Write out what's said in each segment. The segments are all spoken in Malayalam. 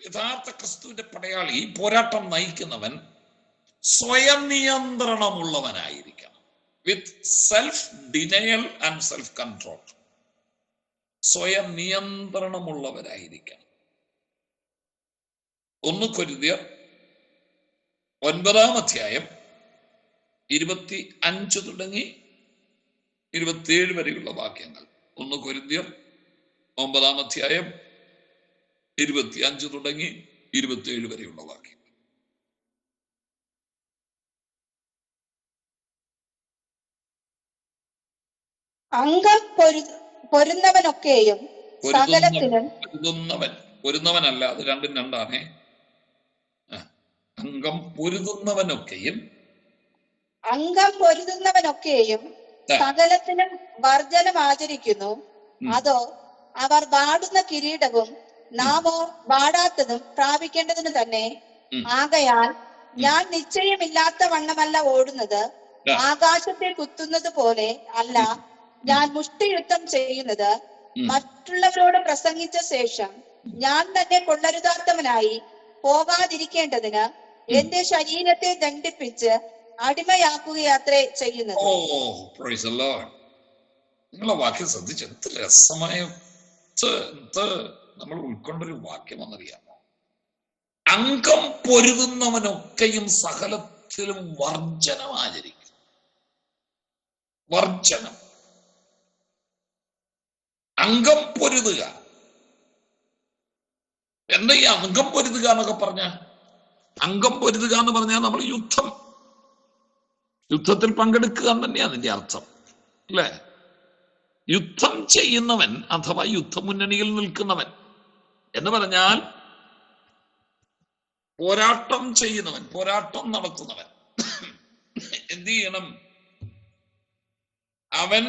യഥാർത്ഥ ക്രിസ്തുവിന്റെ പടയാളി, പോരാട്ടം നയിക്കുന്നവൻ സ്വയം നിയന്ത്രണമുള്ളവനായിരിക്കണം. With self denial and self control. സ്വയം നിയന്ത്രണമുള്ളവരായിരിക്കണം. 1 കൊരിന്ത്യർ 9-ാം അധ്യായം 25 തുടങ്ങി 27 വരെയുള്ള വാക്യങ്ങൾ. 1 കൊരിന്ത്യർ 9-ാം അധ്യായം 25 തുടങ്ങി 27 വരെയുള്ള വാക്യങ്ങൾ. അംഗം പൊരുന്നവനൊക്കെയും സകലത്തിലും പൊരുന്നവനല്ല, അത് രണ്ടും രണ്ടാണേ. അംഗം പൊരുതുന്നവനൊക്കെയും സകലത്തിലും വർജനം ആചരിക്കുന്നു. അതോ അവർ വാടുന്ന കിരീടവും നാമോ വാടാത്തതും പ്രാപിക്കേണ്ടതിന് തന്നെ. ആകയാൽ ഞാൻ നിശ്ചയമില്ലാത്ത വണ്ണമല്ല ഓടുന്നത്, ആകാശത്തെ കുത്തുന്നത് പോലെ അല്ല ഞാൻ മുഷ്ടിയുദ്ധം ചെയ്യുന്നത്. മറ്റുള്ളവരോട് പ്രസംഗിച്ച ശേഷം ഞാൻ തന്നെ കൊള്ളരുതാത്തവനായി പോകാതിരിക്കേണ്ടതിന് എന്റെ ശരീരത്തെ ദണ്ഡിപ്പിച്ച് അടിമയാക്കുകയത്രേ ചെയ്യുന്നത്. നിങ്ങളെ വാക്യം ശ്രദ്ധിച്ച് എന്ത് രസമായ നമ്മൾ ഉൾക്കൊണ്ടൊരു വാക്യമെന്നറിയാമോ? അംഗം പൊരുതുന്നവനൊക്കെയും സകലത്തിലും വർജനം ആചരിക്കും. വർജനം, അംഗം പൊരുതുക. എന്താ ഈ അംഗം പൊരുതുക എന്നൊക്കെ പറഞ്ഞ? അംഗം പൊരുതുക എന്ന് പറഞ്ഞാൽ നമ്മൾ യുദ്ധത്തിൽ പങ്കെടുക്കുക എന്ന് തന്നെയാണ് അതിന്റെ അർത്ഥം, അല്ലേ? യുദ്ധം ചെയ്യുന്നവൻ അഥവാ യുദ്ധമുന്നണിയിൽ നിൽക്കുന്നവൻ എന്ന് പറഞ്ഞാൽ പോരാട്ടം ചെയ്യുന്നവൻ, പോരാട്ടം നടത്തുന്നവൻ എന്ത് ചെയ്യണം? അവൻ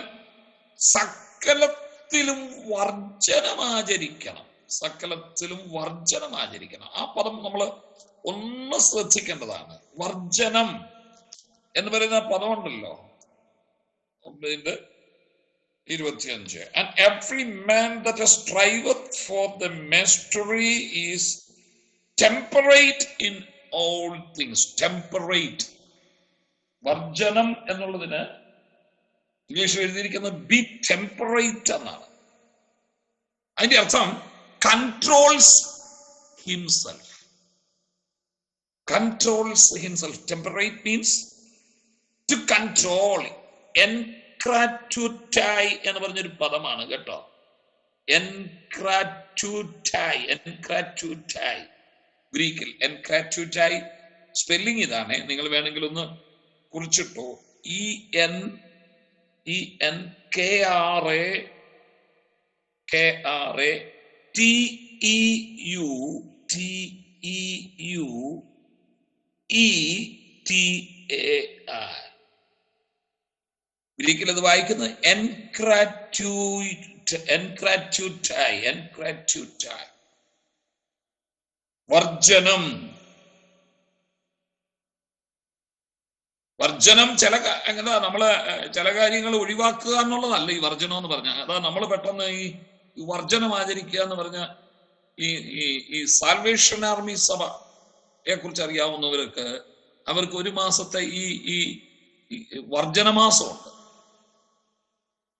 സകലത്തിലും വർജനമാചരിക്കണം. സകലത്തിലും വർജനമാചരിക്കണം. ആ പദം നമ്മൾ ഒന്ന് ശ്രദ്ധിക്കേണ്ടതാണ്. വർജനം എന്ന് പറയുന്ന പദമുണ്ടല്ലോ, 25. And every man that striveth for the mastery is temperate in all things. Temperate. വർജനം എന്നുള്ളതിന് ഇംഗ്ലീഷിൽ എഴുതിയിരിക്കുന്നത് ബി ടെമ്പറേറ്റ് എന്നാണ്. അതിന്റെ അർത്ഥം controls himself. Controls himself. Temperate means to control. എൻക്രാറ്റുറ്റായി എന്ന് പറഞ്ഞൊരു പദമാണ് കേട്ടോ. എൻക്രാറ്റുറ്റായി, എൻക്രാറ്റുറ്റായി ഗ്രീക്കിൽ. എൻക്രാറ്റുറ്റായി സ്പെല്ലിംഗ് ഇതാണ്, നിങ്ങൾ വേണമെങ്കിൽ ഒന്ന് കുറിച്ചിട്ടോ. ENKRATEUTEUETAI. ഗ്രീക്കിൽ അത് വായിക്കുന്നത് എൻക്രാറ്റുറ്റായി. വർജനം. വർജനം നമ്മള് ചില കാര്യങ്ങൾ ഒഴിവാക്കുക എന്നുള്ളതല്ല ഈ വർജനം എന്ന് പറഞ്ഞാൽ. അതാ നമ്മൾ പെട്ടെന്ന് ഈ വർജനം ആചരിക്കുക എന്ന് പറഞ്ഞ ഈ സാൽവേഷൻ ആർമി സഭയെ കുറിച്ച് അറിയാവുന്നവർക്ക് അവർക്ക് ഒരു മാസത്തെ ഈ വർജനമാസമുണ്ട്,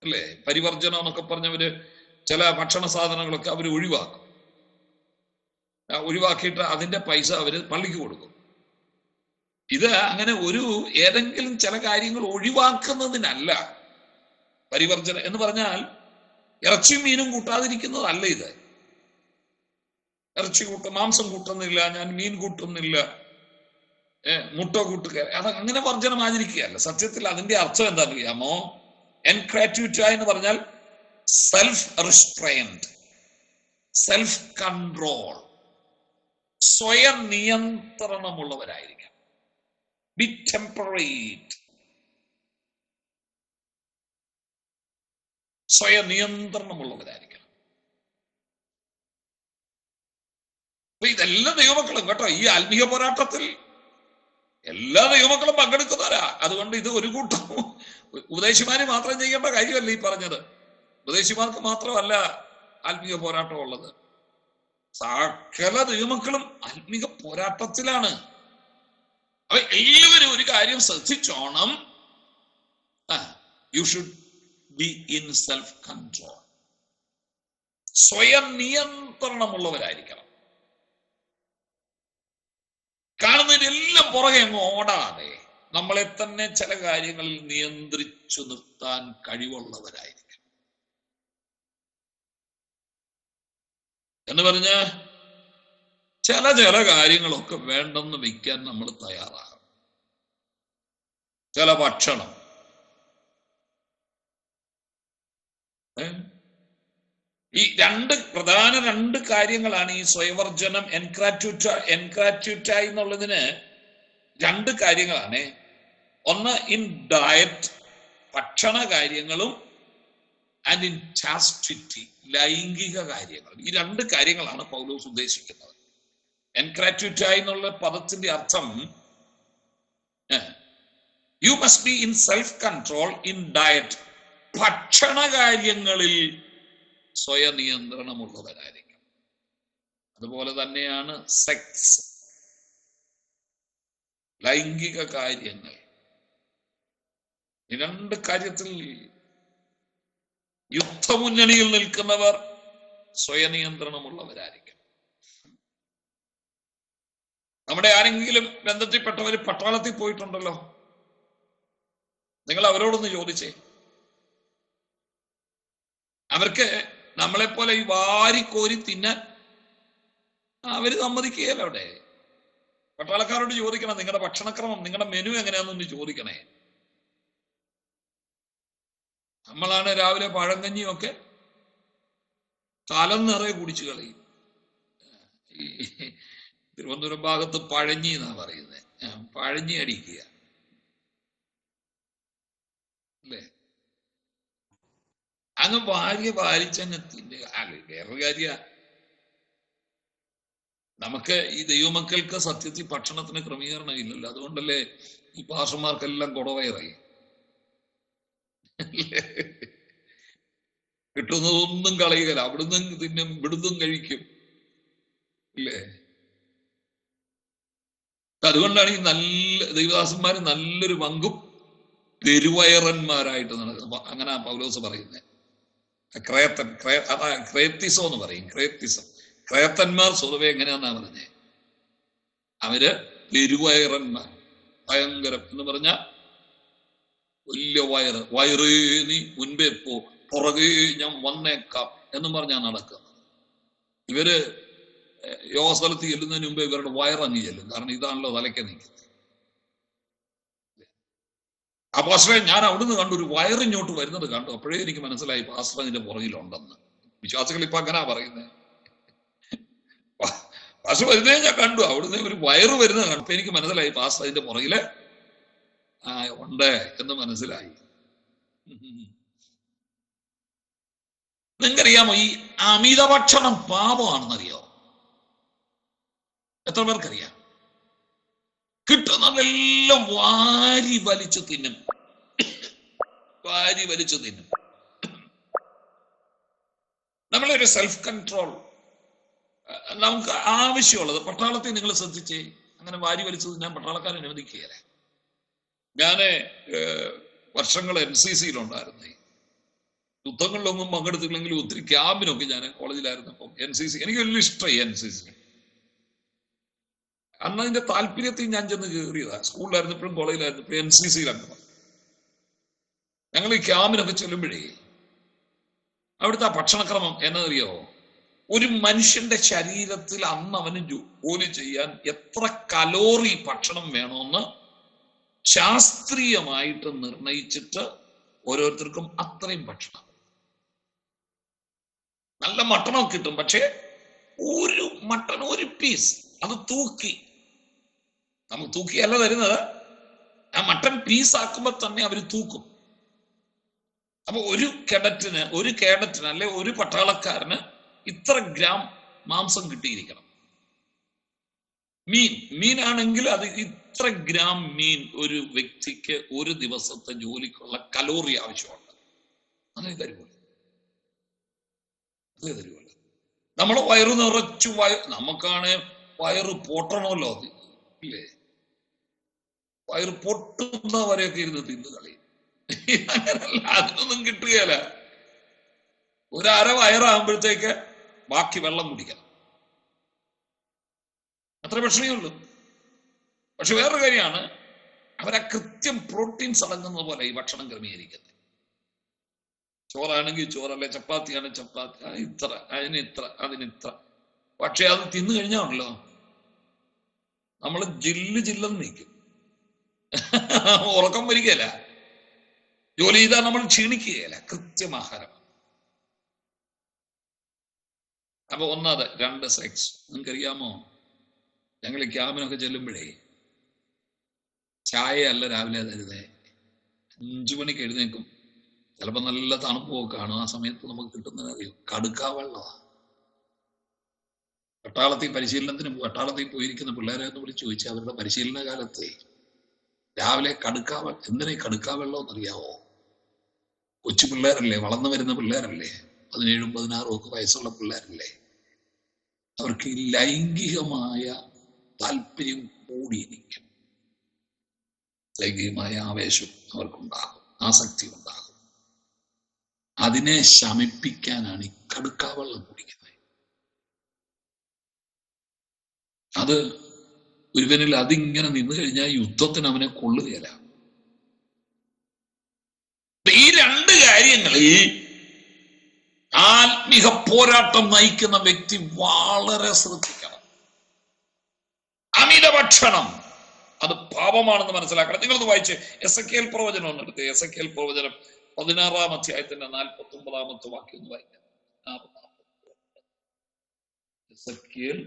അല്ലേ? പരിവർജനം എന്നൊക്കെ പറഞ്ഞവര് ചില ഭക്ഷണ സാധനങ്ങളൊക്കെ അവർ ഒഴിവാക്കിയിട്ട് അതിന്റെ പൈസ അവര് പള്ളിക്ക് കൊടുക്കും. ഇത് അങ്ങനെ ഏതെങ്കിലും ചില കാര്യങ്ങൾ ഒഴിവാക്കുന്നതിനല്ല പരിവർജനം എന്ന് പറഞ്ഞാൽ. ഇറച്ചിയും മീനും കൂട്ടാതിരിക്കുന്നതല്ല ഇത്. മാംസം കൂട്ടുന്നില്ല, ഞാൻ മീൻ കൂട്ടുന്നില്ല, മുട്ട കൂട്ടുക, അത് അങ്ങനെ വർജനം ആചരിക്കുകയല്ല. സത്യത്തിൽ അതിന്റെ അർത്ഥം എന്താ അറിയാമോ? എൻക്രാറ്റുറ്റായി എന്ന് പറഞ്ഞാൽ സെൽഫ് റിസ്ട്രെയിൻഡ്, സെൽഫ് കൺട്രോൾ, സ്വയം നിയന്ത്രണമുള്ളവരായിരിക്കണം. B temperate. സ്വയം നിയന്ത്രണമുള്ളവരായിരിക്കണം. അപ്പൊ ഇതെല്ലാ ദൈവമക്കളും കേട്ടോ, ഈ ആത്മീയ പോരാട്ടത്തിൽ എല്ലാ ദൈവമക്കളും പങ്കെടുക്കുന്നവരാ. അതുകൊണ്ട് ഇത് ഒരു കൂട്ടം ഉപദേശിമാര് മാത്രം ചെയ്യേണ്ട കാര്യമല്ല ഈ പറഞ്ഞത്. ഉപദേശിമാർക്ക് മാത്രമല്ല ആത്മീയ പോരാട്ടം ഉള്ളത്. സകല ദൈവമക്കളും ആത്മീക പോരാട്ടത്തിലാണ്. അപ്പൊ എല്ലാവരും ഒരു കാര്യം ശ്രദ്ധിച്ചോണം, you should be in self control. സ്വയം നിയന്ത്രണമുള്ളവരായിരിക്കണം. കാണുന്നതിനെല്ലാം പുറകെ അങ്ങ് ഓടാതെ നമ്മളെ തന്നെ ചില കാര്യങ്ങളിൽ നിയന്ത്രിച്ചു നിർത്താൻ കഴിവുള്ളവരായിരിക്കണം. എന്ന് പറഞ്ഞ ചില കാര്യങ്ങളൊക്കെ വേണ്ടെന്ന് വെക്കാൻ നമ്മൾ തയ്യാറാകും. ചില ഭക്ഷണം, ഈ പ്രധാന രണ്ട് കാര്യങ്ങളാണ് ഈ സ്വയവർജനം. എൻക്രാറ്റ്യൂറ്റായി എന്നുള്ളതിന് രണ്ട് കാര്യങ്ങളാണ്. ഒന്ന് ഇൻ ഡയറ്റ്, ഭക്ഷണ കാര്യങ്ങളും, ആൻഡ് ഇൻ ചാസ്റ്റിറ്റി, ലൈംഗിക കാര്യങ്ങൾ. ഈ രണ്ട് കാര്യങ്ങളാണ് പൗലോസ് ഉദ്ദേശിക്കുന്നത്. എൻക്രാറ്റ്യൂറ്റായി എന്നുള്ള പദത്തിന്റെ അർത്ഥം you must be in self control in diet. ഭക്ഷണ കാര്യങ്ങളിൽ സ്വയനിയന്ത്രണമുള്ളവരായിരിക്കും. അതുപോലെ തന്നെയാണ് സെക്സ്, ലൈംഗിക കാര്യങ്ങൾ. ഈ രണ്ട് കാര്യത്തിൽ യുദ്ധമുന്നണിയിൽ നിൽക്കുന്നവർ സ്വയനിയന്ത്രണമുള്ളവരായിരിക്കും. നമ്മുടെ ആരെങ്കിലും ബന്ധത്തിൽപ്പെട്ടവർ പട്ടാളത്തിൽ പോയിട്ടുണ്ടല്ലോ, നിങ്ങൾ അവരോടൊന്ന് ചോദിച്ചേ. അവർക്ക് നമ്മളെപ്പോലെ ഈ വാരിക്കോരി തിന്നാൻ അവര് സമ്മതിക്കുകയല്ല. അവിടെ പട്ടാളക്കാരോട് ചോദിക്കണം, നിങ്ങളുടെ ഭക്ഷണക്രമം, നിങ്ങളുടെ മെനു എങ്ങനെയാണെന്നൊന്ന് ചോദിക്കണേ. നമ്മളാണ് രാവിലെ പഴങ്കഞ്ഞിയൊക്കെ തലം നിറയെ കുടിച്ചു കളയും. ഈ തിരുവനന്തപുരം ഭാഗത്ത് പഴഞ്ഞി എന്നാ പറയുന്നത്, പഴഞ്ഞി അടിക്കുക അല്ലേ. അങ്ങ് വാരിച്ചങ്ങ് തിന്നുക. വേറൊരു കാര്യ, നമുക്ക് ഈ ദൈവമക്കൾക്ക് സത്യത്തിൽ ഭക്ഷണത്തിന് ക്രമീകരണം ഇല്ലല്ലോ. അതുകൊണ്ടല്ലേ ഈ പാസ്റ്റർമാർക്കെല്ലാം കുടവയറായി. കിട്ടുന്നതൊന്നും കളയുകയില്ല, അവിടുന്ന് തിന്നും ഇവിടുന്നും കഴിക്കും ഇല്ലേ. അതുകൊണ്ടാണ് ഈ നല്ല ദൈവദാസന്മാര് നല്ലൊരു പങ്കും പെരുവയറന്മാരായിട്ട് നടക്കുന്നത്. അങ്ങനെ പൗലോസ് പറയുന്നത്. ക്രേത്തിസം എന്ന് പറയും. ക്രേത്തന്മാർ സ്വതവേ എങ്ങനെയാന്നാ പറഞ്ഞേ, അവര് പെരുവയറന്മാർ, ഭയങ്കരം എന്ന് പറഞ്ഞ വലിയ വയറ് നീ മുൻപേ പുറകെ ഞാൻ വന്നേക്കാം എന്നും പറഞ്ഞാ നടക്കുന്നത്. ഇവര് യോഗ സ്ഥലത്ത് ചെല്ലുന്നതിന് മുമ്പ് ഇവരുടെ വയറങ്ങി ചെല്ലും. കാരണം ഇതാണല്ലോ തലയ്ക്ക് നിൽക്കുന്നത്. ആ പാസ്റ്ററെ ഞാൻ അവിടുന്ന് കണ്ടു, ഒരു വയറിഞ്ഞോട്ട് വരുന്നത് കണ്ടു. അപ്പോഴേ എനിക്ക് മനസ്സിലായി പാസ്റ്റർ അതിന്റെ പുറകിലുണ്ടെന്ന്. വിശ്വാസികൾ ഇപ്പൊ അങ്ങനാ പറയുന്നത്. പാസ്റ്റർ വരുന്നേ ഞാൻ കണ്ടു, അവിടുന്ന് ഒരു വയറ് വരുന്നത് കണ്ടു. അപ്പൊ എനിക്ക് മനസ്സിലായി പാസ്റ്റർ അതിന്റെ പുറകില് ഉണ്ട് എന്ന് മനസ്സിലായി. നിങ്ങൾക്കറിയാമോ ഈ അമിത ഭക്ഷണം പാപമാണെന്നറിയോ? എത്ര പേർക്കറിയാം? കിട്ടുന്നതെല്ലാം വാരി വലിച്ചു തിന്നും. നമ്മളൊരു സെൽഫ് കൺട്രോൾ നമുക്ക് ആവശ്യമുള്ളത്. പട്ടാളത്തിൽ നിങ്ങൾ ശ്രദ്ധിച്ചേ, അങ്ങനെ വാരി വലിച്ചു തിന്നാൻ പട്ടാളക്കാരെ അനുവദിക്കുകയല്ലേ. ഞാന് വർഷങ്ങൾ NCC-യിലുണ്ടായിരുന്നു. യുദ്ധങ്ങളിലൊന്നും പങ്കെടുത്തില്ലെങ്കിലും ഒത്തിരി ക്യാമ്പിനൊക്കെ ഞാൻ കോളേജിലായിരുന്നപ്പം NCC എനിക്ക് വലിയ ഇഷ്ടമായി. NCC അന്ന് അതിന്റെ താല്പര്യത്തിൽ ഞാൻ ചെന്ന് കയറിയതാ. സ്കൂളിലായിരുന്നപ്പോഴും കോളേജിലായിരുന്നപ്പോഴും NCC-യിലങ്ങനെ ഞങ്ങൾ ഈ ക്യാമ്പിനൊക്കെ ചെല്ലുമ്പോഴേ അവിടുത്തെ ആ ഭക്ഷണക്രമം എന്നറിയോ? ഒരു മനുഷ്യന്റെ ശരീരത്തിൽ അന്ന് അവന് ജോലി ചെയ്യാൻ എത്ര കലോറി ഭക്ഷണം വേണമെന്ന് ശാസ്ത്രീയമായിട്ട് നിർണയിച്ചിട്ട് ഓരോരുത്തർക്കും അത്രയും ഭക്ഷണം. നല്ല മട്ടണൊക്കെ കിട്ടും, പക്ഷെ ഒരു മട്ടൺ ഒരു പീസ് അത് നമുക്ക് തൂക്കിയല്ല തരുന്നത്. ആ മട്ടൺ പീസ് ആക്കുമ്പോ തന്നെ അവര് തൂക്കും. അപ്പൊ ഒരു കേഡറ്റിന് അല്ലെ ഒരു പട്ടാളക്കാരന് ഇത്ര ഗ്രാം മാംസം കിട്ടിയിരിക്കണം. മീനാണെങ്കിൽ അത് ഇത്ര ഗ്രാം മീൻ ഒരു വ്യക്തിക്ക് ഒരു ദിവസത്തെ ജോലിക്കുള്ള കലോറി ആവശ്യമുണ്ട്. അതേ തരുമല്ലോ. നമ്മൾ വയറ് നിറച്ചു നമുക്കാണ് വയറ് പൊട്ടണമല്ലോ, അത് ഇല്ലേ? വയറ് പൊട്ടുന്നവരെയൊക്കെ ഇരുന്ന് തിന്നു കളി. അങ്ങനല്ല, അതിനൊന്നും കിട്ടുകയല്ല. ഒരു അര വയറാകുമ്പോഴത്തേക്ക് ബാക്കി വെള്ളം കുടിക്കണം, അത്ര പ്രശ്നമേ ഉള്ളൂ. പക്ഷെ വേറൊരു കാര്യമാണ്, അവരാ കൃത്യം പ്രോട്ടീൻസ് അടങ്ങുന്നത് പോലെ ഈ ഭക്ഷണം ക്രമീകരിക്കുന്നത്. ചോറാണെങ്കിൽ ചോറല്ലേ, ചപ്പാത്തിയാണ് ചപ്പാത്തി, ഇത്ര, അതിനിത്ര, അതിനിത്ര. പക്ഷെ അത് തിന്നു കഴിഞ്ഞാണല്ലോ നമ്മൾ ജില്ലെന്ന് നിൽക്കും. ഉറക്കം വരികയല്ല, ജോലി ചെയ്താൽ നമ്മൾ ക്ഷീണിക്കുകയല്ല. കൃത്യമാഹാരം. അപ്പൊ ഒന്നത്. രണ്ട്, സെക്സ്. നിങ്ങൾക്കറിയാമോ, ഞങ്ങൾ ഈ ക്യാമ്പിനൊക്കെ ചെല്ലുമ്പോഴേ ചായ അല്ല രാവിലെ തരുതേ. 5 മണിക്ക് എഴുന്നേക്കും. ചിലപ്പോൾ നല്ല തണുപ്പൊക്കെ കാണും. ആ സമയത്ത് നമുക്ക് കിട്ടുന്നതറിയോ, കടുക്കാവെള്ളമാണ്. പട്ടാളത്തിൽ പോയിരിക്കുന്ന പിള്ളേരെ ഒന്ന് വിളിച്ച് ചോദിച്ചാൽ അവരുടെ പരിശീലന കാലത്തെ രാവിലെ എന്തിനാ കടുക്കാവെള്ളം എന്നറിയാവോ? കൊച്ചു പിള്ളേരല്ലേ, വളർന്നു വരുന്ന പിള്ളേരല്ലേ, 17, 16 ഒക്കെ വയസ്സുള്ള പിള്ളേരല്ലേ. അവർക്ക് ലൈംഗികമായ താല്പര്യം കൂടിയിരിക്കും, ലൈംഗികമായ ആവേശം അവർക്കുണ്ടാകും, ആസക്തി ഉണ്ടാകും. അതിനെ ശമിപ്പിക്കാനാണ് ഈ കടുക്കാവെള്ളം കുടിക്കുന്നത്. അത് ഒരുവനിൽ അതിങ്ങനെ നിന്ന് കഴിഞ്ഞാൽ യുദ്ധത്തിന് അവനെ കൊള്ളുകയില്ല. ഈ രണ്ട് കാര്യങ്ങളിൽ ആത്മീക പോരാട്ടം നയിക്കുന്ന വ്യക്തി വളരെ ശ്രദ്ധിക്കണം. അമിത ഭക്ഷണം അത് പാപമാണെന്ന് മനസ്സിലാക്കണം. നിങ്ങളത് വായിച്ച് എസെക്കിയേൽ പ്രവചനം ഒന്നെടുത്ത്. എസെക്കിയേൽ പ്രവചനം 16-ാം അധ്യായത്തിന്റെ 49-ാമത്തെ വാക്യം ഒന്ന് വായിക്കാം. എസെക്കിയേൽ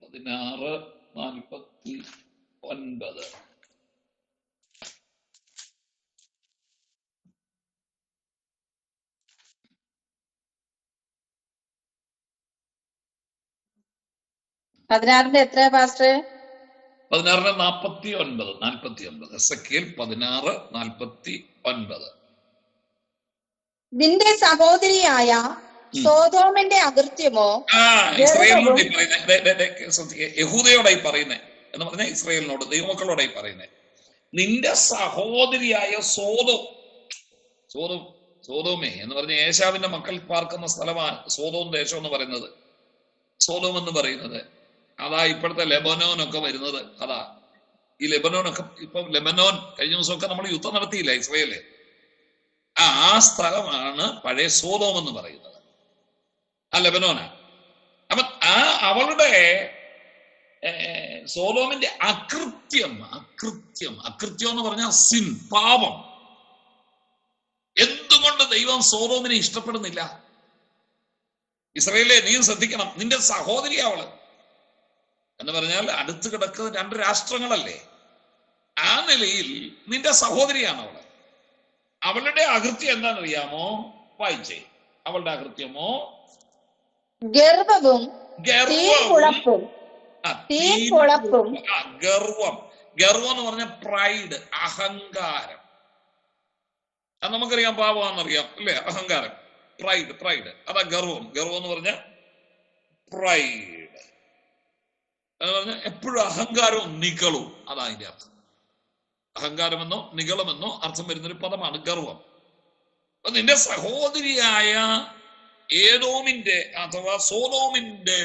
16:49. എത്ര പാസ്റ്റർ? 16:49. എസെക്കിയേൽ 16:49. നിന്റെ സഹോദരിയായ സോദോമിന്റെ അകൃത്യമോ, ഇസ്രായേലിനോട് യഹൂദയോടായി പറയുന്നേ എന്ന് പറഞ്ഞാൽ ഇസ്രായേലിനോട്, ദൈവമക്കളോടായി പറയുന്നേ. നിന്റെ സഹോദരിയായ സോദോമേ എന്ന് പറഞ്ഞ ഏശാവിന്റെ മക്കൾ പാർക്കുന്ന സ്ഥലമാണ് സോദോം ദേശം എന്ന് പറയുന്നത്. സോദോം എന്ന് പറയുന്നത് അതാ ഇപ്പോഴത്തെ ലെബനോനൊക്കെ വരുന്നത്. അതാ ഈ ലെബനോനൊക്കെ. ഇപ്പൊ ലെബനോൻ കഴിഞ്ഞ ദിവസമൊക്കെ നമ്മൾ യുദ്ധം നടത്തിയില്ല ഇസ്രായേല്. ആ സ്ഥലമാണ് പഴയ സോദോം എന്ന് പറയുന്നത്, ആ ലെബനോനാ. അപ്പൊ അവളുടെ സോദോമിന്റെ അകൃത്യം എന്ന് പറഞ്ഞാൽ സിൻ, പാപം. എന്തുകൊണ്ട് ദൈവം സോദോമിനെ ഇഷ്ടപ്പെടുന്നില്ല? ഇസ്രായേലേ, നീ ശ്രദ്ധിക്കണം. നിന്റെ സഹോദരി അവള് എന്ന് പറഞ്ഞാൽ അടുത്ത് കിടക്കുന്ന 2 രാഷ്ട്രങ്ങളല്ലേ. ആ നിലയിൽ നിന്റെ സഹോദരിയാണ് അവള്. അവളുടെ അകൃത്യം എന്താണെന്നറിയാമോ? വായിച്ചേ. അവളുടെ അകൃത്യമോ ഗർവം. ഗർവം എന്ന് പറഞ്ഞ പ്രൈഡ്, അഹങ്കാരം. അത് നമുക്കറിയാം, പാപമാണെന്നറിയാം അല്ലേ? അഹങ്കാരം, പ്രൈഡ്. അതാ ഗർവം. ഗർവം എന്ന് പറഞ്ഞ പ്രൈഡ് എന്ന് പറഞ്ഞ എപ്പോഴും അഹങ്കാരവും നികളും. അതാ അതിന്റെ അർത്ഥം. അഹങ്കാരമെന്നോ നികളമെന്നോ അർത്ഥം വരുന്നൊരു പദമാണ് ഗർവം. അപ്പൊ നിന്റെ സഹോദരിയായ ഏദോമിന്റെ അഥവാ സോദോമിന്റെ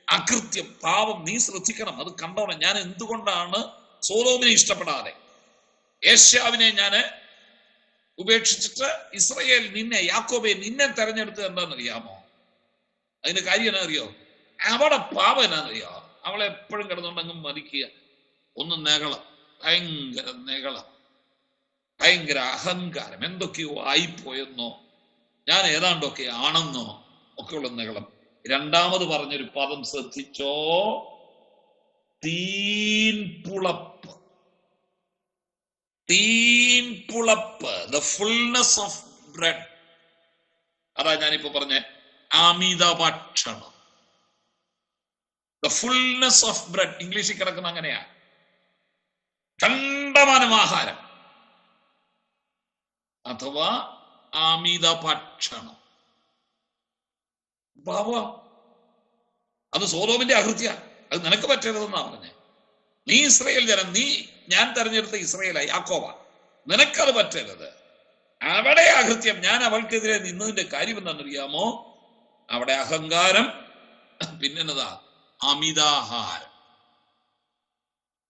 അകൃത്യം, പാപം നീ ശ്രദ്ധിക്കണം. അത് കണ്ടോണം. ഞാൻ എന്തുകൊണ്ടാണ് സോദോമിനെ ഇഷ്ടപ്പെടാതെ ഏശാവിനെ ഞാൻ ഉപേക്ഷിച്ചിട്ട് ഇസ്രായേൽ യാക്കോബെ നിന്നെ തെരഞ്ഞെടുത്തത് എന്താണെന്നറിയാമോ? അതിന്റെ കാര്യം എന്നാ അറിയോ? അവടെ പാപം എന്നാന്നറിയോ? അവളെ എപ്പോഴും കിടന്നുണ്ടെങ്കിൽ മരിക്കുക. ഒന്ന് നെകളം, ഭയങ്കര നെകളം, ഭയങ്കര അഹങ്കാരം, എന്തൊക്കെയോ ആയിപ്പോയെന്നോ, ഞാൻ ഏതാണ്ടൊക്കെ ആണെന്നോ ഒക്കെയുള്ള നെകളം. രണ്ടാമത് പറഞ്ഞൊരു പദം ശ്രദ്ധിച്ചോ, തീൻപുളപ്പ്. The fullness of bread. അതാ ഞാനിപ്പോ പറഞ്ഞ അമിത ഭക്ഷണം. ദ ഫുൾനെസ് ഓഫ് ബ്രെഡ് ഇംഗ്ലീഷിൽ കിടക്കുന്ന അങ്ങനെയാ, കണ്ടമാനം ആഹാരം അഥവാ അമിത ഭക്ഷണം. പാപം. അത് സോദോമിന്റെ അകൃത്യ. അത് നിനക്ക് പറ്റരുതെന്നാ പറഞ്ഞേ. നീ ഇസ്രായേൽ ജനം, ഞാൻ തെരഞ്ഞെടുത്ത ഇസ്രായേലായി യാക്കോബ, നിനക്കത് പറ്റരുത്. അവിടെ അകൃത്യം. ഞാൻ അവൾക്കെതിരെ നിന്നതിന്റെ കാര്യം എന്താണെന്നറിയാമോ? അവിടെ അഹങ്കാരം, പിന്നെന്നതാ അമിതാഹാരം,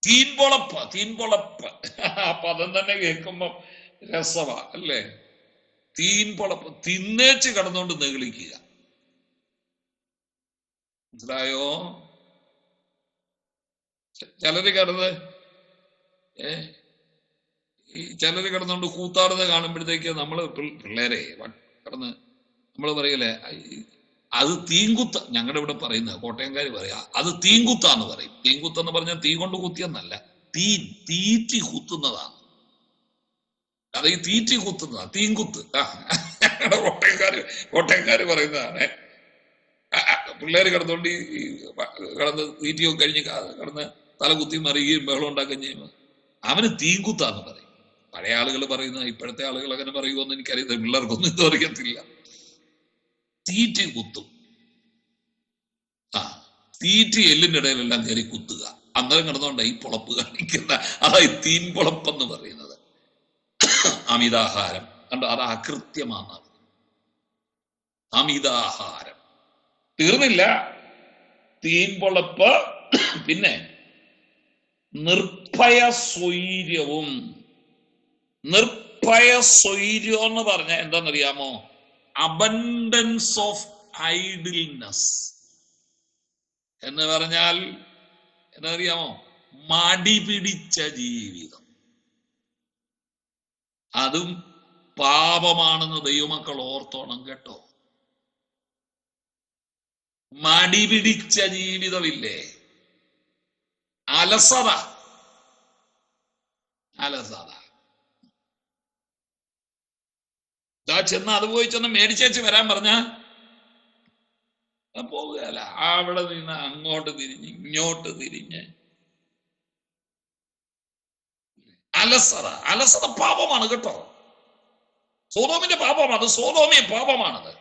തീൻപൊളപ്പ്. ആ പദം തന്നെ കേൾക്കുമ്പോ രസമാ അല്ലേ? തീൻപൊളപ്പ്, തിന്നേച്ച് കിടന്നുകൊണ്ട് നെളിക്കുക. മനസ്സിലായോ? ചിലര് കിടന്നുകൊണ്ട് കൂത്താടുന്നത് കാണുമ്പോഴത്തേക്ക് നമ്മള് പിള്ളേരെ കിടന്ന് നമ്മള് പറയല്ലേ, അത് തീങ്കുത്ത. ഞങ്ങളുടെ ഇവിടെ പറയുന്നത് കോട്ടയംകാര് പറയാ അത് തീങ്കുത്താന്ന് പറയും. തീങ്കുത്തെന്ന് പറഞ്ഞാൽ തീ കൊണ്ട് കുത്തിയെന്നല്ല, തീറ്റി കുത്തുന്നതാണ്. അത് ഈ തീറ്റി കുത്തുന്നതാണ് തീങ്കുത്ത്. കോട്ടയംകാര് പറയുന്നതാണ്. പിള്ളേര് കിടന്നുകൊണ്ട് കിടന്ന് തീറ്റിയൊക്കെ കഴിഞ്ഞ് കിടന്ന് തലകുത്തി മറിയുകയും ബഹളം ഉണ്ടാക്കുകയും ചെയ്യുമ്പോൾ അവന് തീങ്കുത്താന്ന് പറയും. പഴയ ആളുകൾ പറയുന്ന, ഇപ്പോഴത്തെ ആളുകൾ അങ്ങനെ പറയുമോന്ന് എനിക്കറിയത്തില്ല. പിള്ളേർക്കൊന്നും ഇത് അറിയത്തില്ല. തീറ്റി കുത്തും. തീറ്റി എല്ലിന്റെ ഇടയിലെല്ലാം കയറി കുത്തുക. അന്നേരം കിടന്നുകൊണ്ട് ഈ പൊളപ്പ് കാണിക്കുന്ന, അതായി തീൻപൊളപ്പെന്ന് പറയുന്നത്. അമിതാഹാരം കണ്ടോ? അത് അകൃത്യമാണ്. അമിതാഹാരം തീർന്നില്ല, തീൻപൊളപ്പ്, പിന്നെ നിർഭയ സ്വൈര്യവും. നിർഭയ സ്വൈര്യം എന്ന് പറഞ്ഞ എന്താണെന്നറിയാമോ? അബൻഡൻസ് ഓഫ് ഐഡിൽനെസ് എന്ന് പറഞ്ഞാൽ എന്നറിയാമോ? മടി പിടിച്ച ജീവിതം. അതും പാപമാണെന്ന് ദൈവമക്കൾ ഓർത്തോണം കേട്ടോ. മടി പിടിച്ച ജീവിതമില്ലേ, അലസത. ചെന്ന് അത് പോയി ചെന്ന് മേടിച്ചേച്ച് വരാൻ പറഞ്ഞ പോകുകയല്ല. അവിടെ നിന്ന് അങ്ങോട്ട് തിരിഞ്ഞ് ഇങ്ങോട്ട് തിരിഞ്ഞ് അലസത പാപമാണ് കേട്ടോ. സോദോമിന്റെ പാപമാണ്, സോദോമിയ പാപമാണത്.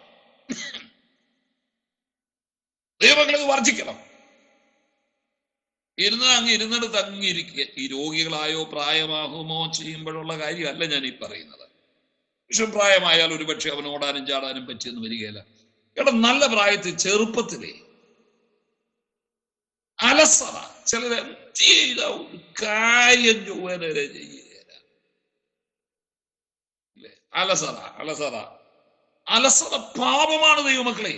ദൈവമക്കളത് വർജിക്കണം. ഇരുന്നിടത്ത് അങ്ങിരിക്കുക. ഈ രോഗികളായോ പ്രായമാകുമോ ചെയ്യുമ്പോഴുള്ള കാര്യമല്ല ഞാൻ ഈ പറയുന്നത്. പക്ഷെ പ്രായമായാൽ ഒരുപക്ഷെ അവൻ ഓടാനും ചാടാനും പറ്റിയെന്ന് വരികയില്ല. നല്ല പ്രായത്തിൽ ചെറുപ്പത്തിലേ അലസത. ചിലര് ചെയ്ത ഒരു കാര്യം ചൊവ്വരെ ചെയ്യുകയില്ല. അലസത പാപമാണ് ദൈവമക്കളെ.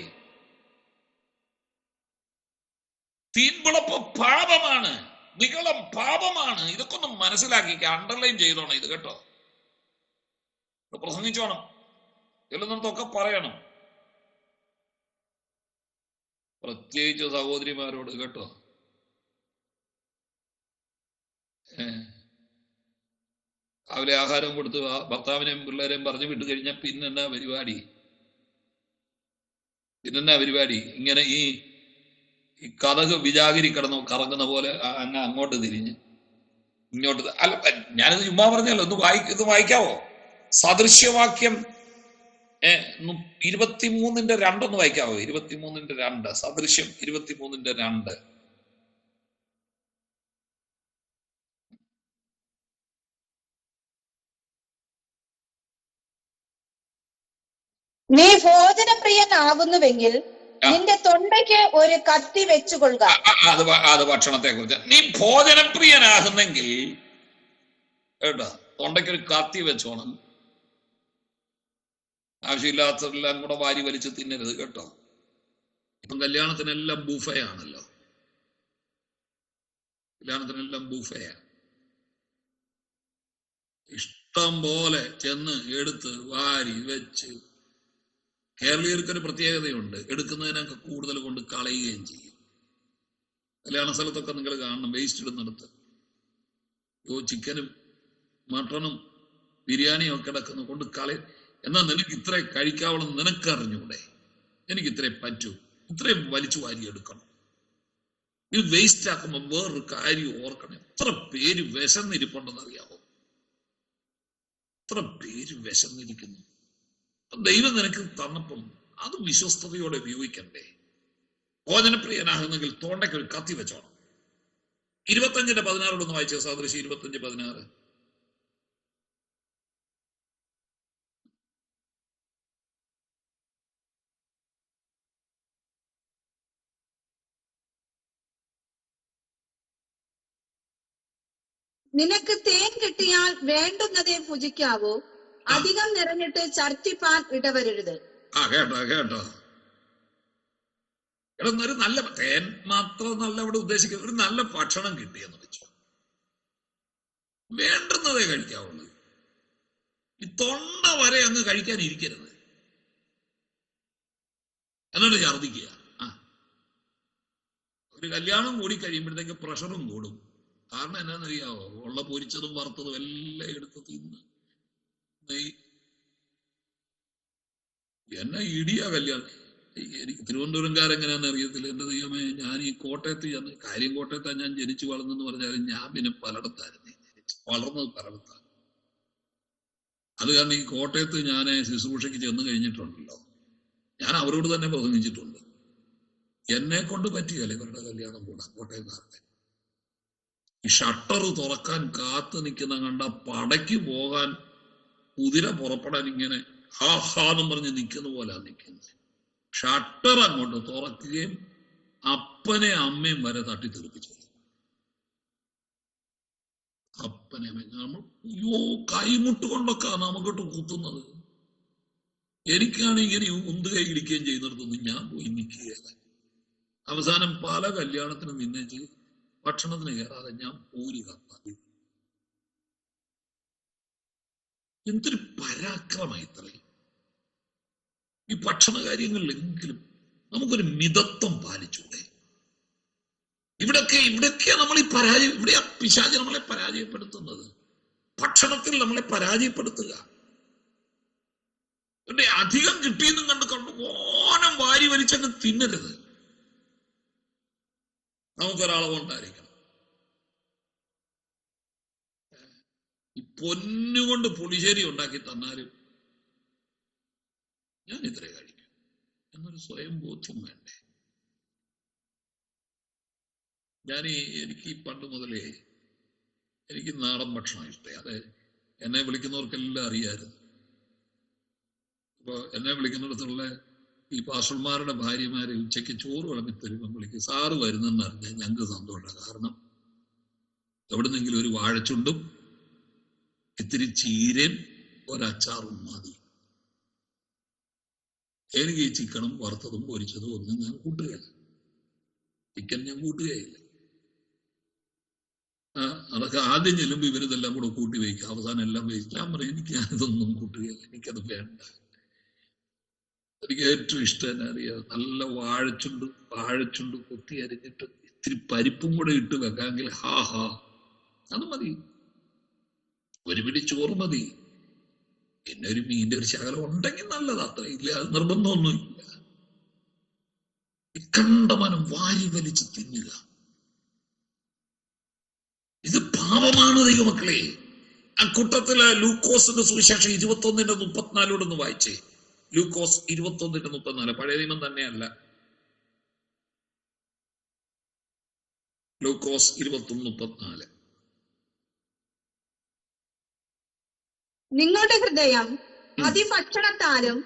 തീൻപുളപ്പ് പാപമാണ്, നികളം പാപമാണ്. ഇതൊക്കെ ഒന്ന് മനസ്സിലാക്കി അണ്ടർലൈൻ ചെയ്തോണം ഇത് കേട്ടോ. പ്രസംഗിച്ചോണം, ചെല്ലുന്നിടത്തൊക്കെ പറയണം. പ്രത്യേകിച്ച് സഹോദരിമാരോട് കേട്ടോ. രാവിലെ ആഹാരം കൊടുത്ത് ഭർത്താവിനെയും പിള്ളേരെയും പറഞ്ഞു വിട്ടു കഴിഞ്ഞാൽ പിന്നെന്നാ പരിപാടി? ഇങ്ങനെ ഈ കഥക് വിജാഗിരി കിടന്നു കറങ്ങുന്ന പോലെ അങ്ങോട്ട് തിരിഞ്ഞ് ഇങ്ങോട്ട്. അല്ല, ഞാനിത് ചുമ്മാ പറഞ്ഞല്ലോ. ഇത് വായിക്കാവോ? സദൃശ്യവാക്യം 23:2 വായിക്കാവോ? 23:2 സദൃശ്യം 23:2. നീ ഭോജനപ്രിയനാകുന്നുവെങ്കിൽ നിന്റെ തൊണ്ടയ്ക്ക് ഒരു കത്തി വെച്ചുകൊള്ളുക. അത് ഭക്ഷണത്തെ കുറിച്ച്. നീ ഭോജനപ്രിയനാകുന്നെങ്കിൽ കേട്ടോ, തൊണ്ടയ്ക്ക് ഒരു കത്തി വെച്ചോണം. ആവശ്യമില്ലാത്തതെല്ലാം കൂടെ വാരി വലിച്ച് തിന്നരുത് കേട്ടോ. ഇപ്പം കല്യാണത്തിനെല്ലാം ബൂഫയാണല്ലോ. ഇഷ്ടം പോലെ ചെന്ന് എടുത്ത് വാരി വെച്ച്. കേരളീയർക്കൊരു പ്രത്യേകതയുണ്ട്, എടുക്കുന്നതിനൊക്കെ കൂടുതൽ കൊണ്ട് കളയുകയും ചെയ്യും. കല്യാണ സ്ഥലത്തൊക്കെ നിങ്ങൾ കാണണം, വേസ്റ്റ് ഇടുന്നിടത്ത് ചിക്കനും മട്ടണും ബിരിയാണിയും ഒക്കെ കിടക്കുന്ന കൊണ്ട് കളയും. എന്നാൽ നിനക്ക് ഇത്രേ കഴിക്കാവണം, നിനക്കറിഞ്ഞൂടെ? എനിക്ക് ഇത്രേ പറ്റൂ, ഇത്രയും വലിച്ചു വാരി എടുക്കണം. ഇത് വേസ്റ്റ് ആക്കുമ്പോൾ വേറൊരു കാര്യം ഓർക്കണം. എത്ര പേര് വിശന്നിരിപ്പുണ്ടെന്ന് അറിയാമോ? എത്ര പേര് വിശന്നിരിക്കുന്നു. ദൈവം നിനക്ക് തന്നപ്പം അത് വിശ്വസ്തയോടെ ഉപയോഗിക്കണ്ടേ? ഭോജനപ്രിയനാകുന്നെങ്കിൽ തോണ്ടയ്ക്ക് ഒരു കത്തി വെച്ചോണം. 25:16 വായിച്ച സദൃശി 25:16. നിനക്ക് തേൻ കിട്ടിയാൽ വേണ്ടുന്നതേ ഭുജിക്കാവൂ, അധികം നിറഞ്ഞിട്ട് ഛർദ്ദിപ്പാൻ ഇടവരരുത്. കേട്ടോ എടാ, ഒരു നല്ല തേൻ മാത്രമല്ല ഇവിടെ ഉദ്ദേശിക്കുന്നത്, ഒരു നല്ല ഭക്ഷണം കിട്ടിയെന്ന് വെച്ചോ, വേണ്ടുന്നതേ കഴിക്കാവുള്ളൂ. ഈ തൊണ്ട വരെ അങ്ങ് കഴിക്കാൻ ഇരിക്കരുത്, എന്നിട്ട് ഛർദ്ദിക്കുക. ഒരു കല്യാണം കൂടി കഴിയുമ്പോഴത്തേക്ക് പ്രഷറും കൂടും. കാരണം എന്നാന്നറിയാവോ, ഉള്ള പൊരിച്ചതും വറുത്തതും എല്ലാം എടുത്ത് തിന്ന് എന്നെ ഇടിയാ കല്യാണം. എനിക്ക് തിരുവനന്തപുരംകാരെങ്ങനെയാണെന്ന് അറിയത്തില്ല. എന്റെ ദൈവമേ, ഞാൻ ഈ കോട്ടയത്ത് ചെന്ന്, കാര്യം കോട്ടയത്താണ് ഞാൻ ജനിച്ചു വളർന്നെന്ന് പറഞ്ഞാലും ഞാൻ പിന്നെ പലയിടത്തായിരുന്നു വളർന്നത്, പലയിടത്താണ്. അത് കാരണം ഈ കോട്ടയത്ത് ഞാൻ ശുശ്രൂഷയ്ക്ക് ചെന്ന് കഴിഞ്ഞിട്ടുണ്ടല്ലോ, ഞാൻ അവരോട് തന്നെ പ്രസംഗിച്ചിട്ടുണ്ട്. എന്നെ കൊണ്ട് പറ്റിയല്ലേ ഇവരുടെ കല്യാണം കൂടാ കോട്ടയംകാരുടെ. ഈ ഷട്ടർ തുറക്കാൻ കാത്തു നിൽക്കുന്ന കണ്ട പടയ്ക്ക് പോകാൻ കുതിര പുറപ്പെടാൻ ഇങ്ങനെ ഹാഹാന്നും പറഞ്ഞ് നിൽക്കുന്ന പോലെ നിൽക്കുന്നത്. ഷട്ടർ അങ്ങോട്ട് തുറക്കുകയും അപ്പനെ അമ്മയും വരെ തട്ടിത്തെറിപ്പിച്ചു. അപ്പനെ നമ്മൾ കൈമുട്ട് കൊണ്ടൊക്കെ നമുക്കിട്ട് കുത്തുന്നത്. എനിക്കാണ് ഇങ്ങനെ ഉന്ത് കൈ ഇടിക്കുകയും ചെയ്യുന്നിടത്തൊന്നും ഞാൻ പോയി നിൽക്കുകയല്ല. അവസാനം പല കല്യാണത്തിനും നിന്നേച്ച് ഭക്ഷണത്തിന് കയറാതെ ഞാൻ പൂരി കപ്പാതി. എന്തൊരു പരാക്രമം ഇത്രയും. ഈ ഭക്ഷണ കാര്യങ്ങളിലെങ്കിലും നമുക്കൊരു മിതത്വം പാലിച്ചൂടെ? ഇവിടെയൊക്കെയാ നമ്മൾ ഈ ഇവിടെയാ പിശാച് നമ്മളെ പരാജയപ്പെടുത്തുന്നത്. ഭക്ഷണത്തിൽ നമ്മളെ പരാജയപ്പെടുത്തുക. ഇവിടെ അധികം കിട്ടിയെന്നും കണ്ട് ഓനം വാരി വലിച്ചങ്ങ് തിന്നരുത്. നമുക്കൊരളവുണ്ടായിരിക്കണം. ഈ പൊന്നുകൊണ്ട് പുളിശ്ശേരി ഉണ്ടാക്കി തന്നാലും ഞാൻ ഇത്രേ കഴിക്കും എന്നൊരു സ്വയം ബോധ്യം വേണ്ടേ? എനിക്ക് പണ്ട് മുതലേ എനിക്ക് നാടൻ ഭക്ഷണം ഇഷ്ടം. അത് എന്നെ വിളിക്കുന്നവർക്കെല്ലാം അറിയായിരുന്നു. അപ്പൊ എന്നെ വിളിക്കുന്നിടത്തുള്ള ഈ പാസ്റ്റർമാരുടെ ഭാര്യമാരെ ഉച്ചയ്ക്ക് ചോറ് വിളമ്പി തരുമ്പോൾ വിളിക്കും, സാറ് വരുന്നെന്ന് അറിഞ്ഞാൽ ഞങ്ങൾക്ക് സന്തോഷമാണ്. കാരണം എവിടുന്നെങ്കിലും ഒരു വാഴച്ചുണ്ടും ഇത്തിരി ചീരയും ഒരച്ചാറും മതി. എനിക്ക് ഈ ചിക്കനും വറുത്തതും പൊരിച്ചതും ഒന്നും ഞാൻ കൂട്ടുകയില്ല. ചിക്കൻ ഞാൻ കൂട്ടുകയില്ല. അതൊക്കെ ആദ്യം ചെല്ലുമ്പോൾ ഇവരിതെല്ലാം കൂടെ കൂട്ടി വയ്ക്കുക, അവസാനം എല്ലാം വയ്ക്കുക. ഞാൻ പറയും, എനിക്ക് ഞാനിതൊന്നും കൂട്ടുകയില്ല, എനിക്കത് വേണ്ട. എനിക്ക് ഏറ്റവും ഇഷ്ടം എന്നാ അറിയാം, നല്ല വാഴച്ചുണ്ട് കൊത്തി അരിഞ്ഞിട്ട് ഇത്തിരി പരിപ്പും കൂടെ ഇട്ട് വെക്കാമെങ്കിൽ അത് മതി. ഒരു പിടി ചോറ് മതി. പിന്നെ ഒരു മീൻ്റെ ഒരു ശകലം ഉണ്ടെങ്കിൽ നല്ലത്, അത്ര ഇല്ല, അത് നിർബന്ധമൊന്നുമില്ല. കണ്ടമാനം വാരി വലിച്ച് തിന്നുക, ഇത് പാപമാണ് ദൈവമക്കളെ. അക്കൂട്ടത്തില് ലൂക്കോസിന്റെ സുവിശേഷം 21:34 വായിച്ചേ. ലൂക്കോസ് 21:34, പഴയ നിയമം തന്നെയല്ല. ലൂക്കോസ് 21:34. നിങ്ങളുടെ ഹൃദയം അതിഭക്ഷണത്താലും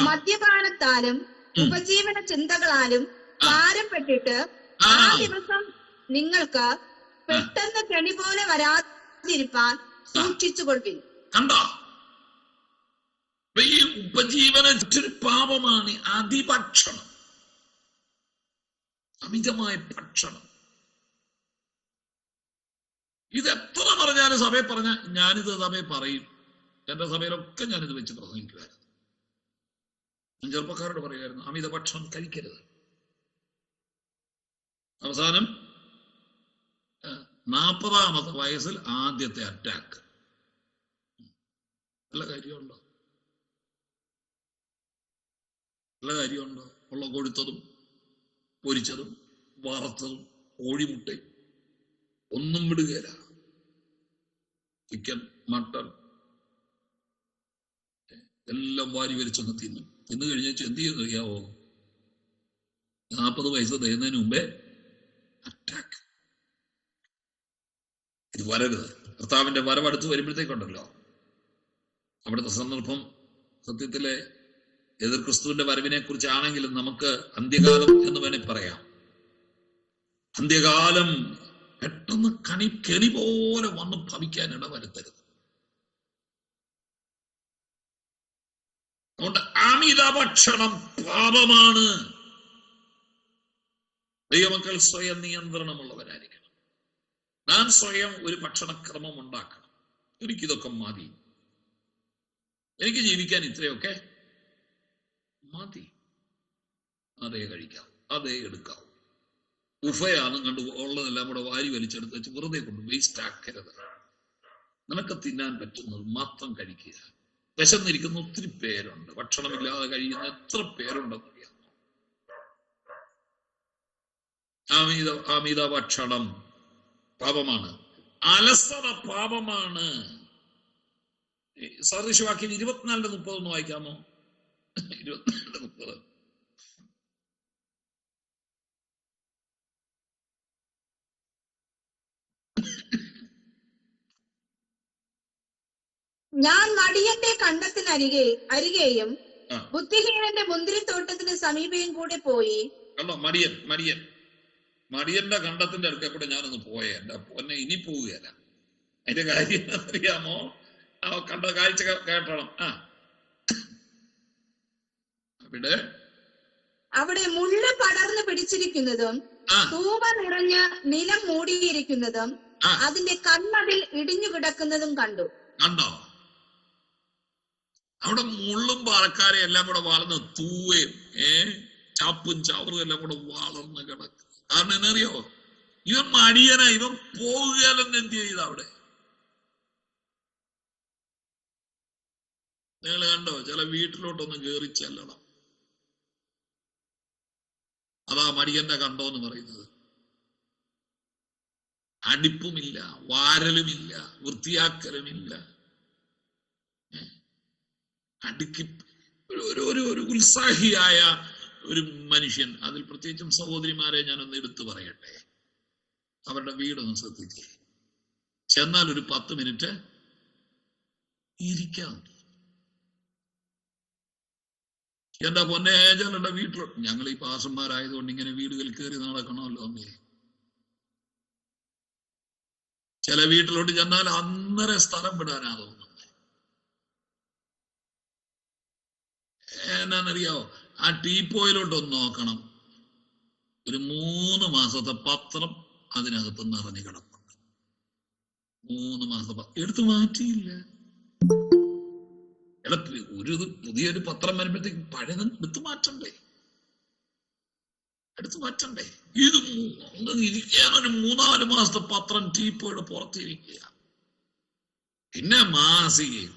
മദ്യപാനത്താലും ഉപജീവന ചിന്തകളാലും ഭാരപ്പെട്ടിട്ട് ആ ദിവസം നിങ്ങൾക്ക് പെട്ടെന്ന് കെണി പോലെ വരാതിരിപ്പാൻ സൂക്ഷിച്ചുകൊള്ളുവിൻ. കണ്ടോ, ഈ ഉപജീവന പാപമാണ് അതിഭക്ഷണം, അമിതമായ ഭക്ഷണം. ഇത് എത്ര പറഞ്ഞാലും സഭയിൽ പറഞ്ഞ, ഞാനിത് സഭയിൽ പറയും, എന്റെ സഭയിലൊക്കെ ഞാനിത് വെച്ച് പ്രസംഗിക്കുമായിരുന്നു. ഞാൻ ചെറുപ്പക്കാരോട് പറയുമായിരുന്നു, അമിത ഭക്ഷണം കഴിക്കരുത്. അവസാനം 40ാമത്തെ വയസ്സിൽ ആദ്യത്തെ അറ്റാക്ക്. നല്ല കാര്യമുണ്ടോ? നല്ല കാര്യമുണ്ടോ? ഉള്ള കൊഴുത്തതും പൊരിച്ചതും വറുത്തതും കോഴിമുട്ടയും ഒന്നും വിടുകയില്ല. ചിക്കൻ, മട്ടൺ എല്ലാം വാരി വലിച്ചൊന്ന് തിന്നു കഴിഞ്ഞാൽ എന്ത് ചെയ്യുന്നറിയാവോ? 40 വയസ്സ് തികയുന്നതിന് മുമ്പേ അറ്റാക്ക്. ഇത് വരരുത്. കർത്താവിന്റെ വരവടുത്ത് വരുമ്പോഴത്തേക്കുണ്ടല്ലോ, അവിടുത്തെ സന്ദർഭം സത്യത്തിലെ എതിർ ക്രിസ്തുവിന്റെ വരവിനെ കുറിച്ചാണെങ്കിലും നമുക്ക് അന്ത്യകാലം എന്ന് വേണമെങ്കിൽ പറയാം. അന്ത്യകാലം പെട്ടെന്ന് കെണി പോലെ വന്ന് ഭവിക്കാൻ ഇടവരുത്തരുത്. അതുകൊണ്ട് അമിത ഭക്ഷണം പാപമാണ്. ദൈവമക്കൾ സ്വയം നിയന്ത്രണമുള്ളവരായിരിക്കണം. ഞാൻ സ്വയം ഒരു ഭക്ഷണക്രമം ഉണ്ടാക്കണം. എനിക്കിതൊക്കെ മതി, എനിക്ക് ജീവിക്കാൻ ഇത്രയൊക്കെ മതി, അതേ കഴിക്കാം, അതേ എടുക്കാം. ഉഫയാന്നും കണ്ട് ഉള്ളതെല്ലാം കൂടെ വാരി വലിച്ചെടുത്ത് വെച്ച് വെറുതെ കൊണ്ട് വേസ്റ്റ് ആക്കരുത്. നിനക്ക് തിന്നാൻ പറ്റുന്നത് മാത്രം കഴിക്കുക. വിശന്നിരിക്കുന്ന ഒത്തിരി പേരുണ്ട്, ഭക്ഷണമില്ലാതെ കഴിയുന്ന എത്ര പേരുണ്ടെന്ന് അറിയാമോ? അമിത ഭക്ഷണം പാപമാണ്. അലസത പാപമാണ്. സദൃശവാക്യം 24:30 ഒന്ന് വായിക്കാമോ? 24:30. ഞാൻ മടിയന്റെ കണ്ടത്തിനരികെയും ബുദ്ധിഹീനന്റെ മുന്തിരിത്തോട്ടത്തിന് സമീപയും കൂടെ പോയി. കണ്ടോ, മടിയന്റെ കണ്ടത്തിന്റെ അടുക്ക കൂടെ ഞാനൊന്ന് പോയേ, എന്റെ പൊന്നെ ഇനി പോവുകയല്ല. അതിന്റെ കാര്യം അറിയാമോ? കണ്ട കാഴ്ച കേട്ടണം. അവിടെ മുള്ള പടർന്ന് പിടിച്ചിരിക്കുന്നതും തൂവ നിറഞ്ഞ് നിലം മൂടിയിരിക്കുന്നതും അതിന്റെ കണ്ണതിൽ ഇടിഞ്ഞു കിടക്കുന്നതും കണ്ടു. അവിടെ മുള്ളും പാറക്കാരെ എല്ലാം കൂടെ വളർന്ന് തൂവയും ചാപ്പും ചവറും എല്ലാം കൂടെ വളർന്ന് കിടക്കും. കാരണം എന്നറിയോ? ഇവൻ മടിയനാ, ഇവൻ പോവുകയാലെന്ന് എന്ത് ചെയ്ത അവിടെ? നിങ്ങൾ കണ്ടോ? ചില വീട്ടിലോട്ടൊന്ന് കയറി ചെല്ലണം. അതാ മടിയന്റെ കണ്ടോ എന്ന് പറയുന്നത്. അടിപ്പുമില്ല, വാരലുമില്ല, വൃത്തിയാക്കലുമില്ല. അടുക്കി ഒരു ഉത്സാഹിയായ ഒരു മനുഷ്യൻ, അതിൽ പ്രത്യേകിച്ചും സഹോദരിമാരെ ഞാനൊന്ന് എടുത്തു പറയട്ടെ. അവരുടെ വീടൊന്ന് ശ്രദ്ധിച്ചേ. ചെന്നാൽ ഒരു 10 മിനിറ്റ് ഇരിക്കാം. എന്റെ പൊന്നെ, ചിലരുടെ വീട്ടിലോട്ട്, ഞങ്ങൾ ഈ പാസന്മാരായതുകൊണ്ട് ഇങ്ങനെ വീടുകൾ കയറി നടക്കണമല്ലോ അമ്മേ. ചില വീട്ടിലോട്ട് ചെന്നാൽ അന്നേരം സ്ഥലം വിടാനാ തോന്നുന്നത്. എന്നാന്നറിയാവോ? ആ ടീപ്പോയിലോട്ടൊന്ന് നോക്കണം. ഒരു 3 മാസത്തെ പത്രം അതിനകത്ത് നിറഞ്ഞു കിടപ്പുണ്ട്. 3 മാസം എടുത്തു മാറ്റിയില്ല. ഒരു പുതിയൊരു പത്രം വരുമ്പോഴത്തേക്ക് പഴയത് എടുത്തു മാറ്റണ്ടേ? ഇത് ഇരിക്കാൻ ഒരു 3-4 മാസത്തെ പത്രം ടീപ്പോയുടെ പുറത്തിരിക്കുക. പിന്നെ മാസികയും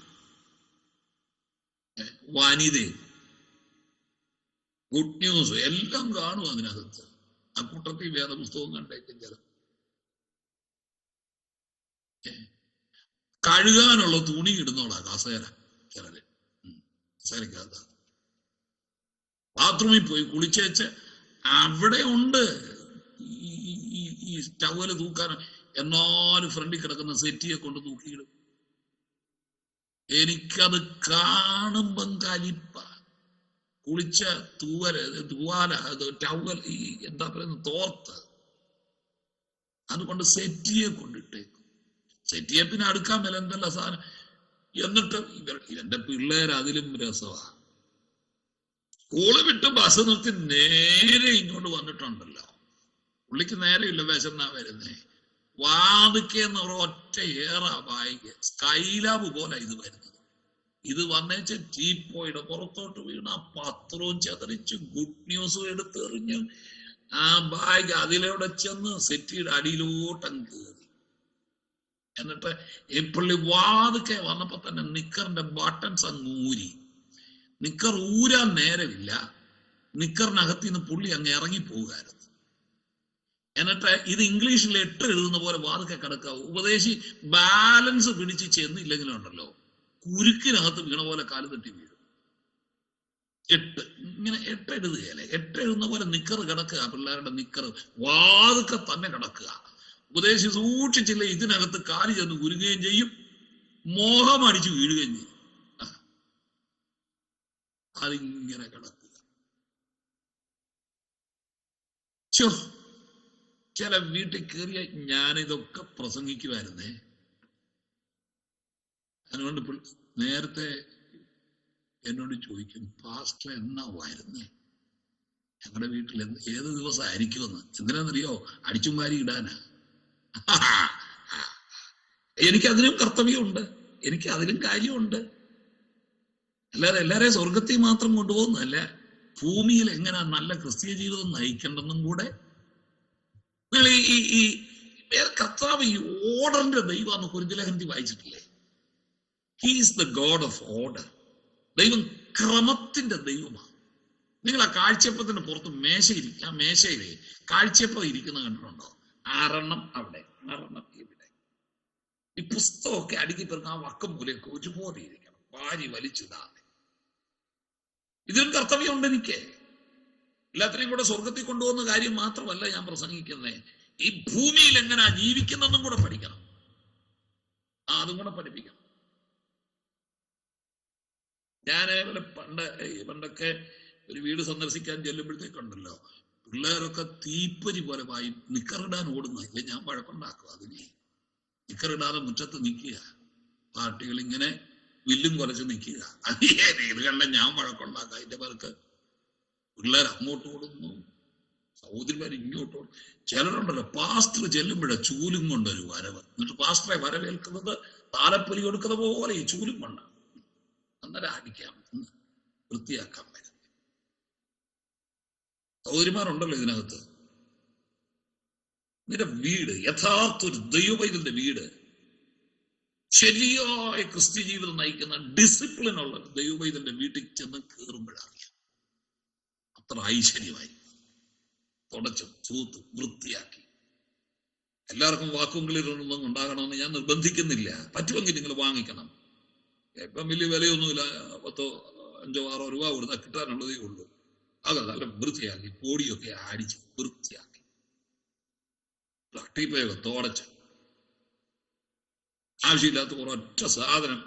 വനിതയും ഗുഡ് ന്യൂസ് എല്ലാം കാണും അതിനകത്ത്. ആ കൂട്ടത്തിൽ വേദപുസ്തകം കണ്ടേക്കും. ചില കഴുകാനുള്ള തുണി ഇടുന്നോളാ കസേര. ചിലര് കസേരക്കകത്ത് ബാത്റൂമിൽ പോയി കുളിച്ചേച്ച് അവിടെ ഉണ്ട് ഈ ടവല് തൂക്കാൻ. എന്നാലും ഫ്രണ്ടിൽ കിടക്കുന്ന സെറ്റിയെ കൊണ്ട് തൂക്കിയിടും. എനിക്കത് കാണുമ്പം കലിപ്പ. കുളിച്ച തൂവാല ടവൽ, ഈ എന്താ പറയുന്നത്, തോർത്ത്, അതുകൊണ്ട് സെറ്റിയെ കൊണ്ടിട്ടേക്കും. സെറ്റിയെ പിന്നെ അടുക്കാൻ മേല എന്തല്ല സാധനം. എന്നിട്ട് എന്റെ പിള്ളേർ അതിലും രസമാണ്. സ്കൂള് വിട്ട് ബസ് നിർത്തി നേരെ ഇങ്ങോട്ട് വന്നിട്ടുണ്ടല്ലോ. പുള്ളിക്ക് നേരെയില്ല, വിശന്നാ വരുന്നേ. വാതിക്കെന്ന് ഒറ്റ ഏറാ ബാഗ്, സ്കൈലാബ് പോലെ ഇത് വരുന്നത്. ഇത് വന്നേച്ച് ടീപ്പോയുടെ പുറത്തോട്ട് വീണ പത്രവും ചെതറിച്ച് ഗുഡ് ന്യൂസും എടുത്തെറിഞ്ഞ് ആ ബാഗ് അതിലൂടെ ചെന്ന് സെറ്റിയുടെ അടിയിലോട്ടം കയറി. എന്നിട്ട് ഈ പുള്ളി വാതിക്കെ വന്നപ്പോ തന്നെ നിക്കറിന്റെ ബട്ടൺസ് അങ്ങ് ഊരി. നിക്കർ ഊരാൻ നേരമില്ല. നിക്കറിനകത്ത് നിന്ന് പുള്ളി അങ്ങ് ഇറങ്ങിപ്പോവുകയായിരുന്നു. എന്നിട്ട് ഇത് ഇംഗ്ലീഷിൽ 8 എഴുതുന്ന പോലെ വാതിക്കെ കിടക്കുക. ഉപദേശി ബാലൻസ് പിടിച്ച് ചെന്നില്ലെങ്കിലും ഉണ്ടല്ലോ, കുരുക്കിനകത്ത് വീണ പോലെ കാല് തട്ടി വീഴും. 8 ഇങ്ങനെ 8 എഴുതുകയല്ലേ, 8 എഴുതുന്ന പോലെ നിക്കറ് കിടക്കുക, പിള്ളേരുടെ നിക്കറ് വാതുക്കെ തന്നെ കിടക്കുക. ഉപദേശി സൂക്ഷിച്ചില്ല, ഇതിനകത്ത് കാല് ചെന്ന് കുരുങ്ങുകയും ചെയ്യും, മോഹം അടിച്ചു വീഴുകയും ചെയ്യും. അതിങ്ങനെ കിടക്കുക. ചില വീട്ടിൽ കയറിയ ഞാനിതൊക്കെ പ്രസംഗിക്കുമായിരുന്നേ. അതുകൊണ്ട് നേരത്തെ എന്നോട് ചോദിക്കും, പാസ്റ്റർ എന്നാ വരുന്നേ, ഞങ്ങളുടെ വീട്ടിൽ ഏത് ദിവസമായിരിക്കുമെന്ന്. എന്തിനാണെന്നറിയോ? അടിച്ചും വാരി ഇടാനാ. എനിക്കതിനും കർത്തവ്യമുണ്ട്, എനിക്ക് അതിലും കാര്യമുണ്ട്. അല്ലാതെ എല്ലാരെയും സ്വർഗത്തിൽ മാത്രം കൊണ്ടുപോകുന്നതല്ല, ഭൂമിയിൽ എങ്ങനെ നല്ല ക്രിസ്തീയ ജീവിതം നയിക്കണ്ടെന്നും കൂടെ. നിങ്ങൾ ഈ കർത്താവ് ഈ ഓർഡറിന്റെ ദൈവമാണ്. കൊരിന്ത്യലേഖനത്തിൽ വായിച്ചിട്ടില്ലേ? He's the God of order. ദൈവം ക്രമത്തിന്റെ ദൈവമാണ്. നിങ്ങൾ ആ കാഴ്ചയപ്പത്തിന്റെ പുറത്ത് മേശയിരിക്കുക, മേശയിലെ കാഴ്ചയപ്പം ഇരിക്കുന്ന കണ്ടിട്ടുണ്ടോ? 6 അവിടെ, 6 ഇവിടെ. ഈ പുസ്തകമൊക്കെ അടുക്കി പേർക്ക് ആ വക്കം മൂലയൊക്കെ ഒരുപോലെ ഇരിക്കണം, വാരി വലിച്ചിടാതെ. ഇതിലും കർത്തവ്യമുണ്ട് എനിക്ക്. എല്ലാത്തിനെയും കൂടെ സ്വർഗത്തിൽ കൊണ്ടുപോകുന്ന കാര്യം മാത്രമല്ല ഞാൻ പ്രസംഗിക്കുന്നത്, ഈ ഭൂമിയിൽ എങ്ങനെയാ ജീവിക്കുന്നതെന്നും കൂടെ പഠിക്കണം. അതും കൂടെ പഠിപ്പിക്കണം. ഞാൻ പണ്ടൊക്കെ ഒരു വീട് സന്ദർശിക്കാൻ ചെല്ലുമ്പോഴത്തേക്കുണ്ടല്ലോ, പിള്ളേരൊക്കെ തീപ്പൊരി പോലെ വായി നിക്കറിടാൻ ഓടുന്നു. ഇല്ല, ഞാൻ വഴക്കുണ്ടാക്കും അതിനെ. നിക്കറിടാതെ മുറ്റത്ത് നിൽക്കുക, പാർട്ടികൾ ഇങ്ങനെ വില്ലും കുറച്ച് നിൽക്കുക. ഇത് കണ്ട ഞാൻ വഴക്കുണ്ടാക്കാം. അതിന്റെ പേർക്ക് പിള്ളേർ അങ്ങോട്ട് ഓടുന്നു, സഹോദരിമാർ ഇങ്ങോട്ട് ഓടും. ചിലരുണ്ടല്ലോ, പാസ്റ്റർ ചെല്ലുമ്പോഴേ ചൂലും കൊണ്ടൊരു വരവ്, എന്നിട്ട് പാസ്റ്ററെ വരവേൽക്കുന്നത് താലപ്പൊലി കൊടുക്കുന്ന പോലെ ഈ ചൂലും കൊണ്ട് അന്നേരം അടിക്കാം, വൃത്തിയാക്കാൻ പറ്റും. സഹോദരിമാരുണ്ടല്ലോ ഇതിനകത്ത്. നിന്റെ വീട് യഥാർത്ഥ ഒരു ദൈവവൈദ്യന്റെ വീട്, ശരിയായ ക്രിസ്ത്യ ജീവിതം നയിക്കുന്ന ഡിസിപ്ലിൻ ഉള്ള ദൈവവൈദ്യന്റെ വീട്ടിൽ ചെന്ന് കയറുമ്പോഴറിയാം അത്ര ഐശ്വര്യമായി. തുടച്ചു തൂത്ത് വൃത്തിയാക്കി. എല്ലാവർക്കും വാക്കുകളിലൊന്നും ഉണ്ടാകണമെന്ന് ഞാൻ നിർബന്ധിക്കുന്നില്ല. പറ്റുമെങ്കിൽ നിങ്ങൾ വാങ്ങിക്കണം. ഇപ്പം വലിയ വിലയൊന്നുമില്ല, 10, 5, 6 രൂപ കൊടുത്താൽ കിട്ടാനുള്ളതേ ഉള്ളൂ. അത് നല്ല വൃത്തിയാക്കി പൊടിയൊക്കെ അടിച്ച് വൃത്തിയാക്കി ടീപ്പയൊക്കെ തുടച്ച് ആവശ്യമില്ലാത്ത ഒരൊറ്റ സാധനം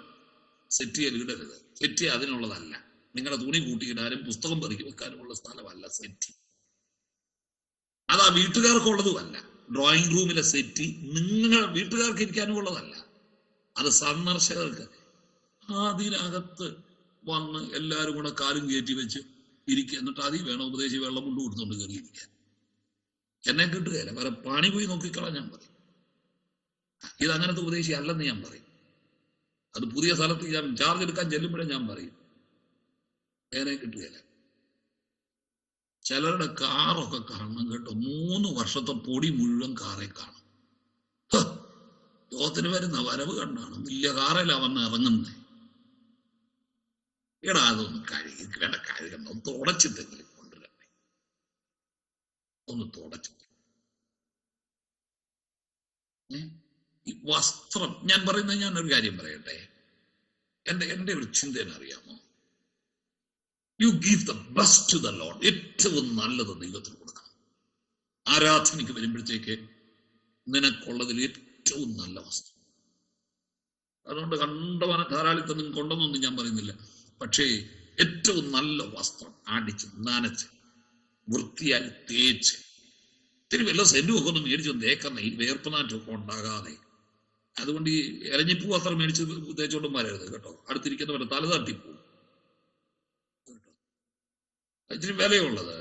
സെറ്റ് ചെയ്യാൻ ഇടരുത്. സെറ്റ് ചെയ്യാൻ അതിനുള്ളതല്ല. നിങ്ങളുടെ തുണി കൂട്ടിയിടാനും പുസ്തകം പതുക്കി വെക്കാനുമുള്ള സ്ഥലമല്ല സെറ്റ്. അത് ആ വീട്ടുകാർക്കുള്ളതുമല്ല. ഡ്രോയിങ് റൂമിലെ സെറ്റ് നിങ്ങളുടെ വീട്ടുകാർക്ക് ഇരിക്കാനുമുള്ളതല്ല. അത് സന്ദർശകർക്ക്. അതിനകത്ത് വന്ന് എല്ലാവരും കൂടെ കാലും കയറ്റി വെച്ച് ഇരിക്കുക. എന്നിട്ട് അതിൽ വേണം ഉപദേശി വെള്ളം കൊണ്ട് കൊടുത്തോണ്ട് കയറിയിരിക്കാൻ. എന്നെ കിട്ടുകയില്ല. വേറെ പണി പോയി നോക്കിക്കളാൻ ഞാൻ പറയും. ഇത് അങ്ങനത്തെ ഉപദേശി അല്ലെന്ന് ഞാൻ പറയും. അത് പുതിയ സ്ഥലത്ത് ഞാൻ ചാർജ് എടുക്കാൻ ചെല്ലുമ്പോഴേ ഞാൻ പറയും, എന്നെ കിട്ടുകയില്ല. ചിലരുടെ കാറൊക്കെ കാണണം കേട്ടോ, 3 വർഷത്തെ പൊടി മുഴുവൻ കാറെ കാണും. ലോകത്തിന് വരുന്ന വരവ് കണ്ടാണ് വലിയ കാറിലാ വന്ന് ഇറങ്ങുന്നേ. എടാ അതൊന്ന് കഴുകി വേണ്ട, കഴുകണ്ട, ഒന്ന് തുടച്ചിട്ടെങ്കിലും കൊണ്ടുവരണ്ടേ, ഒന്ന് തുടച്ചിട്ട്. ഈ വസ്ത്രം ഞാൻ പറയുന്നത്, ഞാനൊരു കാര്യം പറയട്ടെ. എന്റെ ഒരു ചിന്തന അറിയാമോ? You give the best to the lord. ഏറ്റവും നല്ലത് ദൈവത്തിന് കൊടുക്കണം. ആരാധനയ്ക്ക് വരുമ്പോഴത്തേക്ക് നിനക്കുള്ളതിൽ ഏറ്റവും നല്ല വസ്ത്രം. അതുകൊണ്ട് കണ്ടവനെ ധാരാളിത്തം നിങ്ങൾ കൊണ്ടെന്നൊന്നും ഞാൻ പറയുന്നില്ല. പക്ഷേ ഏറ്റവും നല്ല വസ്ത്രം അടിച്ച് നനച്ച് വൃത്തിയായി തേച്ച്, ഇത്തിരി വല്ല സെന്റും ഒക്കെ ഒന്ന് മേടിച്ച് തേക്കുന്ന, ഈ വേർപ്പനാറ്റമൊക്കെ ഉണ്ടാകാതെ. അതുകൊണ്ട് ഈ ഇലഞ്ഞിപ്പൂ അത്ര മേടിച്ച് തേച്ചോണ്ടും വരരുത് കേട്ടോ. അടുത്തിരിക്കുന്നവരെ തല തട്ടിപ്പോവും കേട്ടോ. ഇച്ചിരി വിലയുള്ളത്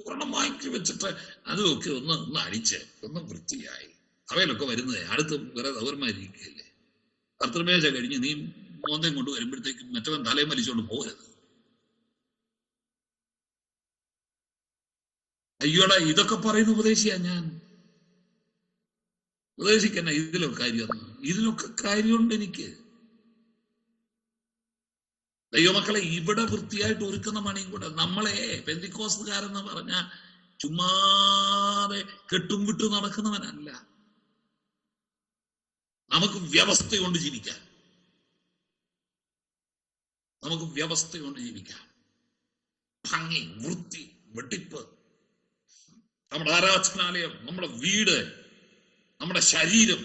ഒരെണ്ണം വാങ്ങി വെച്ചിട്ട് അതുമൊക്കെ ഒന്ന് അടിച്ച് ഒന്ന് വൃത്തിയായി. അവയിലൊക്കെ വരുന്നത് അടുത്ത് വേറെ സൗകര്യമായിരിക്കില്ലേ. കർത്തൃമേശ കഴിഞ്ഞ് നീ മോന്തയും കൊണ്ട് വരുമ്പോഴത്തേക്കും മറ്റവൻ തലയും വലിച്ചോണ്ട് പോകരുത്. അയ്യോടാ, ഇതൊക്കെ പറയുന്ന ഉപദേശിയാ ഞാൻ. ഉപദേശിക്കന്നെ ഇതിലൊക്കെ കാര്യം, ഇതിലൊക്കെ കാര്യമുണ്ട് എനിക്ക്. ദൈവമക്കളെ, ഇവിടെ വൃത്തിയായിട്ട് ഒരുക്കുന്ന പണിയും കൂടെ. നമ്മളെ പെന്തിക്കോസ്തുകാരെന്ന് പറഞ്ഞ ചുമ്മാതെ കെട്ടും വിട്ടു നടക്കുന്നവനല്ല. നമുക്ക് വ്യവസ്ഥ കൊണ്ട് ജീവിക്കാം. നമുക്ക് വ്യവസ്ഥ കൊണ്ട് ജീവിക്കാം. ഭംഗി, വൃത്തി, വെട്ടിപ്പ്. നമ്മുടെ ആരാധനാലയം, നമ്മുടെ വീട്, നമ്മുടെ ശരീരം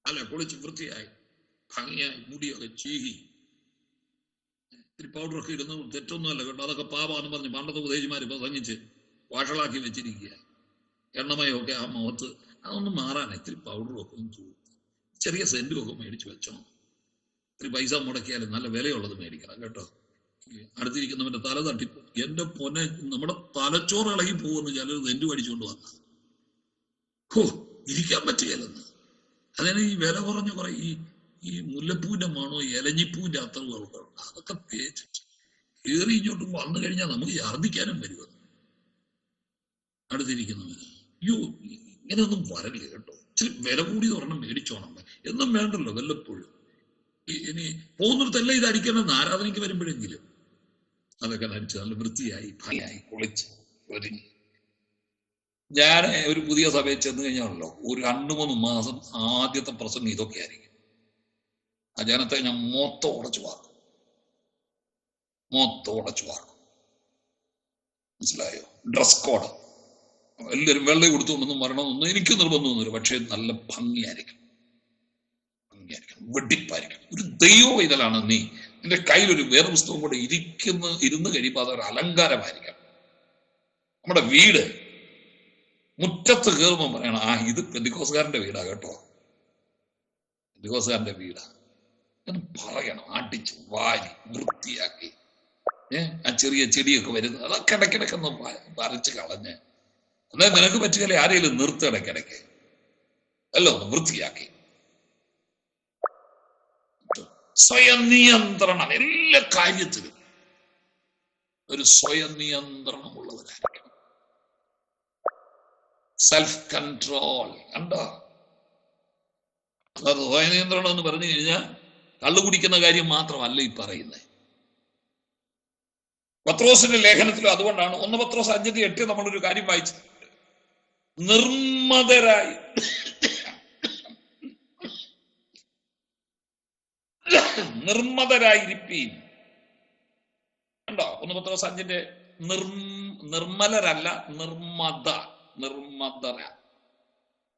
അല്ല കുളിച്ച് വൃത്തിയായി ഭംഗിയായി മുടിയൊക്കെ ചീകി ഇത്തിരി പൗഡറൊക്കെ ഇടുന്ന തെറ്റൊന്നുമല്ല കേട്ടോ. അതൊക്കെ പാപാന്ന് പറഞ്ഞ് പണ്ടത്തെ ഉപദേശിമാർ ഇപ്പൊ തങ്ങിച്ച് വാഷളാക്കി വെച്ചിരിക്കുക. എണ്ണമയൊക്കെ ആ മുഖത്ത് അതൊന്നും മാറാൻ ഇത്തിരി പൗഡറും ഒക്കെ ഒന്ന് ചെറിയ സെന്റും ഒക്കെ മേടിച്ചു വെച്ചോ. ഇത്തിരി പൈസ മുടക്കിയാലും നല്ല വിലയുള്ളത് മേടിക്കണം കേട്ടോ. അടുത്തിരിക്കുന്നവന്റെ തല തട്ടിപ്പോ എന്റെ പൊന്നെ, നമ്മുടെ തലച്ചോറ് ഇളകി പോകുന്നു ചിലർ സെന്റ് പഠിച്ചുകൊണ്ട് വന്ന. ഹോ, ഇരിക്കാൻ പറ്റുകയല്ലെന്ന്. അതിന് ഈ വില കുറഞ്ഞ കുറെ ഈ മുല്ലപ്പൂവിന്റെ മണോ ഇലഞ്ഞിപ്പൂവിന്റെ അത്തറുകളൊക്കെ ഉണ്ട്. അതൊക്കെ തേച്ച് കയറി ഇങ്ങോട്ട് വന്നു കഴിഞ്ഞാൽ നമുക്ക് ഛർദ്ദിക്കാനും വരുമെന്ന്. അടുത്തിരിക്കുന്നവന് അയ്യോ ഇങ്ങനെയൊന്നും വരല്ലേ കേട്ടോ, ഇച്ചിരി വില കൂടി ഒരെണ്ണം മേടിച്ചോണം എന്നും വേണ്ടല്ലോ വല്ലപ്പോഴും. ഇനി പോകുന്നിടത്തല്ല ഇത് അടിക്കണമെന്ന് ആരാധനയ്ക്ക് വരുമ്പോഴെങ്കിലും അതൊക്കെ നടിച്ച് നല്ല വൃത്തിയായി ഭംഗിയായി കുളിച്ച് ഒരുങ്ങി. ഞാൻ ഒരു പുതിയ സഭയിൽ ചെന്ന് കഴിഞ്ഞാണല്ലോ ഒരു 2-3 മാസം ആദ്യത്തെ പ്രസംഗം ഇതൊക്കെ ആയിരിക്കും. ആ ജനത്തെ ഞാൻ മൊത്തം ഉടച്ചു വാർക്കും. മനസ്സിലായോ? ഡ്രസ് കോഡ് എല്ലാവരും വെള്ള കൊടുത്തുകൊണ്ടൊന്നും വരണമെന്നൊന്നും എനിക്ക് നിർബന്ധമൊന്നുമില്ല. പക്ഷെ നല്ല ഭംഗിയായിരിക്കും, വെടിപ്പായിരിക്കും. ഒരു ദൈവ ഇതലാണ് നീ. നിന്റെ കയ്യിലൊരു വേറെ പുസ്തകം കൂടെ ഇരുന്ന് കഴിയുമ്പോൾ അതൊരു അലങ്കാരമായിരിക്കണം. നമ്മുടെ വീട് മുറ്റത്ത് കയറുമ്പോൾ പറയണം, ആ ഇത് പെന്തിക്കോസുകാരന്റെ വീടാ കേട്ടോ, പെന്തിക്കോസുകാരന്റെ വീടാ എന്ന് പറയണം. അടിച്ച് വാരി വൃത്തിയാക്കി ആ ചെറിയ ചെടിയൊക്കെ വരുന്നത് അതൊക്കെ ഇടയ്ക്കിടയ്ക്കൊന്ന് പറിച്ച് കളഞ്ഞ് എന്നാൽ നിനക്ക് പറ്റുകയല്ലേ ആരെങ്കിലും നിർത്ത് ഇടയ്ക്കിടയ്ക്ക് അല്ലോ ഒന്ന് വൃത്തിയാക്കി. സ്വയം നിയന്ത്രണം, എല്ലാ കാര്യത്തിലും ഒരു സ്വയം നിയന്ത്രണം ഉള്ളവരായിരിക്കണം. Self control. കണ്ടോ? അതായത് സ്വയം നിയന്ത്രണം എന്ന് പറഞ്ഞു കഴിഞ്ഞാൽ കള്ളു കുടിക്കുന്ന കാര്യം മാത്രമല്ല ഈ പറയുന്നത്. പത്രോസിന്റെ ലേഖനത്തിലും അതുകൊണ്ടാണ് 1 പത്രോസ് 5:8 നമ്മളൊരു കാര്യം വായിച്ചിട്ടുണ്ട്. നിർമ്മതരായിരിപ്പീൻ. കണ്ടോ? 1 പത്രോസ് 5 നിർമ്മലരല്ല,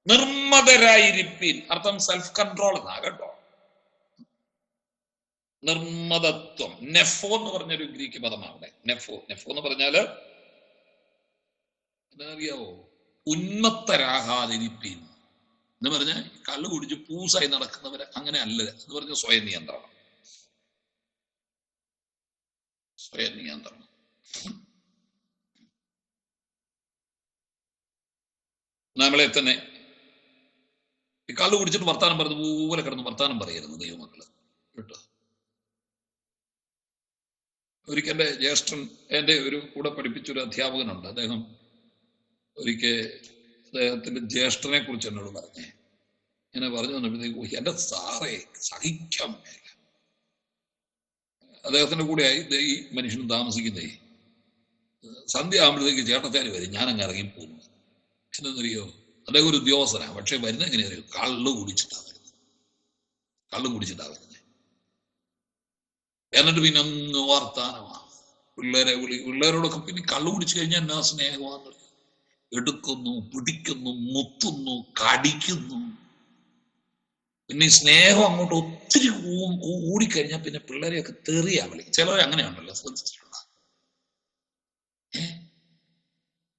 നിർമ്മതരായിരിപ്പീൻ. അർത്ഥം സെൽഫ് കൺട്രോൾ എന്നാ കേട്ടോ. നിർമ്മതത്വം. നെഫോ എന്ന് പറഞ്ഞൊരു ഗ്രീക്ക് പദമാണ്. നെഫോ എന്ന് പറഞ്ഞാല് എന്താ അറിയാവോ? ഉന്മത്തരാകാതിരിപ്പീൻ എന്ന് പറഞ്ഞാൽ കള്ളു കുടിച്ച് പൂസായി നടക്കുന്നവര് അങ്ങനെ അല്ല എന്ന് പറഞ്ഞ സ്വയം നിയന്ത്രണം. നമ്മളെ തന്നെ ഈ കള്ളു കുടിച്ചിട്ട് വർത്താനം പറയുന്നത് പോലെ കിടന്ന് വർത്താനം പറയരുത് ദൈവമക്കള് കേട്ടോ. ഒരിക്കൽ എൻ്റെ ജ്യേഷ്ഠൻ, എൻ്റെ ഒരു കൂടെ പഠിപ്പിച്ചൊരു അധ്യാപകനുണ്ട്. അദ്ദേഹം ഒരിക്കൽ അദ്ദേഹത്തിന്റെ ജ്യേഷ്ഠനെ കുറിച്ച് എന്നോട് പറഞ്ഞേ. ഇങ്ങനെ പറഞ്ഞു വന്നപ്പോഴത്തേക്ക് എന്റെ സാറേ സഹിക്കാൻ മേല. അദ്ദേഹത്തിന്റെ കൂടെ ആയി ഈ മനുഷ്യനും താമസിക്കുന്നേ. സന്ധ്യ ആകുമ്പോഴത്തേക്ക് ചേട്ടച്ചാരി വരും, ഞാനങ്ങ് ഇറങ്ങിപ്പോകുന്നു. എന്നറിയോ? അദ്ദേഹം ഒരു ഉദ്യോഗസ്ഥനാണ്. പക്ഷെ വരുന്ന എങ്ങനെയറിയോ? കള്ളു കുടിച്ചിട്ടാ വരുന്നത്. എന്നിട്ട് പിന്നെ അങ്ങ് വർത്താനമാണ്. പിള്ളേരോടൊക്കെ പിന്നെ കള്ളു കുടിച്ചു കഴിഞ്ഞാൽ എന്നാ സ്നേഹമാണ്. എടുക്കുന്നു, പിടിക്കുന്നു, മുത്തുന്നു, കടിക്കുന്നു. പിന്നെ ഈ സ്നേഹം അങ്ങോട്ട് ഒത്തിരി കൂടിക്കഴിഞ്ഞാൽ പിന്നെ പിള്ളേരെയൊക്കെ തെറിയാ വിളിക്കും. ചിലവർ അങ്ങനെയാണല്ലോ, ശ്രദ്ധിച്ചിട്ടുള്ള.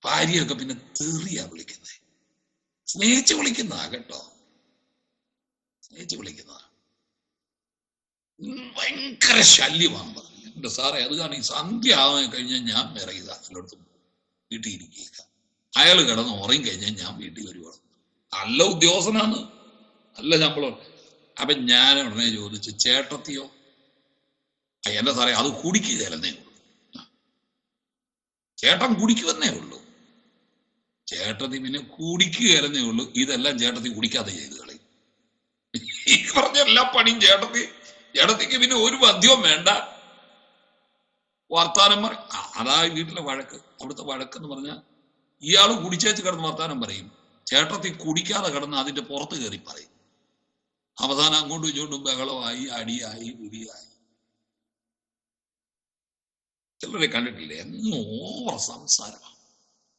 ഭാര്യയൊക്കെ പിന്നെ തെറിയാ വിളിക്കുന്നത്. സ്നേഹിച്ച് വിളിക്കുന്നതാ കേട്ടോ, സ്നേഹിച്ച് വിളിക്കുന്നതാ. ഭയങ്കര ശല്യമാണ് പറഞ്ഞു. എന്റെ സാറേ അത് കാരണം ഈ സന്ധ്യ ആവാൻ കഴിഞ്ഞാൽ ഞാൻ ഇറങ്ങിയതാ എല്ലായിടത്തും വീട്ടിൽ ഇരിക്കുക. അയാൾ കിടന്ന് ഉറങ്ങി കഴിഞ്ഞാൽ ഞാൻ വീട്ടിൽ വരുവാണ്. നല്ല ഉദ്യോഗസ്ഥനാണ്, നല്ല ശമ്പളം. അപ്പൊ ഞാൻ ഉടനെ ചോദിച്ചു, ചേട്ടത്തിയോ? എന്റെ സാറേ അത് കുടിക്കുകയല്ലെന്നേ ഉള്ളൂ. ചേട്ടൻ കുടിക്കുമെന്നേ ഉള്ളൂ. ചേട്ടത്തി പിന്നെ കുടിക്കുകയല്ലെന്നേ ഉള്ളൂ. ഇതെല്ലാം ചേട്ടത്തി കുടിക്കാതെ ചെയ്ത് കളി. ഈ പറഞ്ഞ എല്ലാ പണിയും ചേട്ടത്തിക്ക് പിന്നെ ഒരു മദ്യവും വേണ്ട. വർത്താനം പറയും. അതാ വീട്ടിലെ വഴക്ക്. അവിടുത്തെ വഴക്കെന്ന് പറഞ്ഞാൽ ഇയാള് കുടിച്ചേച്ച് കിടന്ന് വർത്താനം പറയും, ചേട്ടത്തി കുടിക്കാതെ കിടന്ന് അതിന്റെ പുറത്ത് കയറി പറയും. അവസാനം അങ്ങോട്ടും ഇങ്ങോട്ടും ബഹളമായി, അടിയായി, പിടിയായി. ചിലരെ കണ്ടിട്ടില്ലേ, ഓവർ സംസാരമാണ്,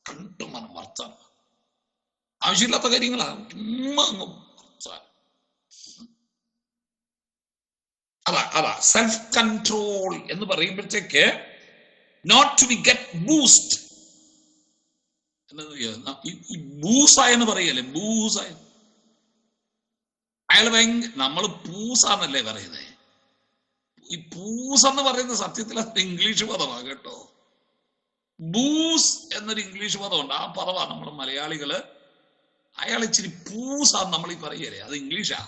കണ്ടുമനം വർത്താനം, ആവശ്യമില്ലാത്ത കാര്യങ്ങളാണ്, വർത്താനം. അതാ സെൽഫ് കൺട്രോൾ എന്ന് പറയുമ്പോഴത്തേക്ക് not to be get boost. ഈ ബൂസായെന്ന് പറയല്ലേ, ബൂസായ അയാൾ നമ്മൾ പൂസാന്നല്ലേ പറയുന്നത്. ഈ പൂസ് എന്ന് പറയുന്ന സത്യത്തിൽ അത് ഇംഗ്ലീഷ് പദമാണ് കേട്ടോ. ബൂസ് എന്നൊരു ഇംഗ്ലീഷ് പദമുണ്ട്, ആ പദമാണ് നമ്മൾ മലയാളികള് അയാൾ ഇച്ചിരി പൂസാന്ന് നമ്മൾ ഈ പറയല്ലേ, അത് ഇംഗ്ലീഷാ.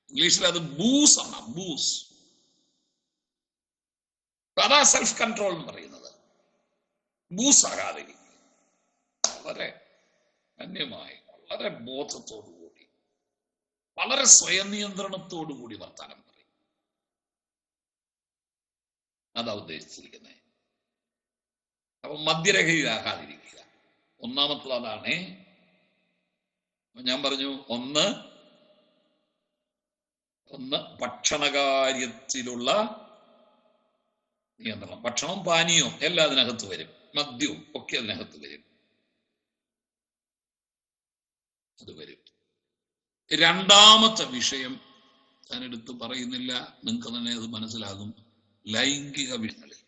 ഇംഗ്ലീഷിൽ അത് ബൂസ് ആണ്, ബൂസ്. അതാ സെൽഫ് കൺട്രോൾ എന്ന് പറയുന്നത്. ബൂസ് ആകാതെ വളരെ ധന്യമായി, വളരെ ബോധത്തോടുകൂടി, വളരെ സ്വയം നിയന്ത്രണത്തോടുകൂടി വർത്താനം പറയും. അതാ ഉദ്ദേശിച്ചിരിക്കുന്നത്. അപ്പൊ മദ്യരഹിതരാകാതിരിക്കുക, ഒന്നാമത്തത് അതാണ്. ഞാൻ പറഞ്ഞു, ഒന്ന് ഭക്ഷണകാര്യത്തിലുള്ള നിയന്ത്രണം. ഭക്ഷണവും പാനീയവും എല്ലാം അതിനകത്ത് വരും, മദ്യവും ഒക്കെ അതിനകത്ത് വരും, അത് വരും. രണ്ടാമത്തെ വിഷയം ഞാൻ എടുത്ത് പറയുന്നില്ല, നിങ്ങൾക്ക് തന്നെ അത് മനസ്സിലാകും. ലൈംഗിക വിഷയങ്ങളിൽ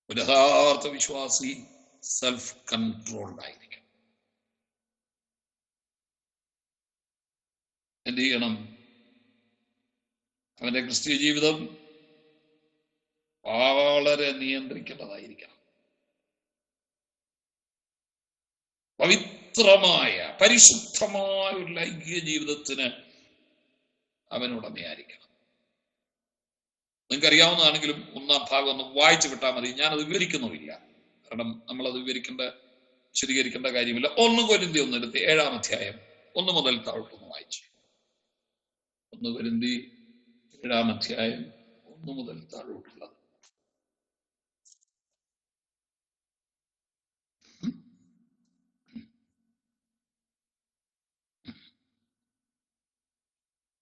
ഒരു യഥാർത്ഥ വിശ്വാസി സെൽഫ് കൺട്രോൾഡ് ആയിരിക്കും. എന്ത് ചെയ്യണം? അവന്റെ ക്രിസ്തീയ ജീവിതം വളരെ നിയന്ത്രിക്കേണ്ടതായിരിക്കണം. പവിത്രമായ പരിശുദ്ധമായ ഒരു ലൈംഗിക ജീവിതത്തിന് അവനുടമയായിരിക്കണം. നിങ്ങൾക്കറിയാവുന്നതാണെങ്കിലും ഒന്നാം ഭാഗം ഒന്ന് വായിച്ചു വിട്ടാൽ മതി, ഞാനത് വിവരിക്കുന്നുമില്ല, കാരണം നമ്മളത് വിശദീകരിക്കേണ്ട കാര്യമില്ല. 1 കൊരിന്തി 1 എടുത്ത് 7-ാം അധ്യായം 1 മുതൽ താഴോട്ടൊന്ന് വായിച്ചു. 1 കൊരിന്തി 7-ാം അധ്യായം 1 മുതൽ താഴോട്ടുള്ളത്.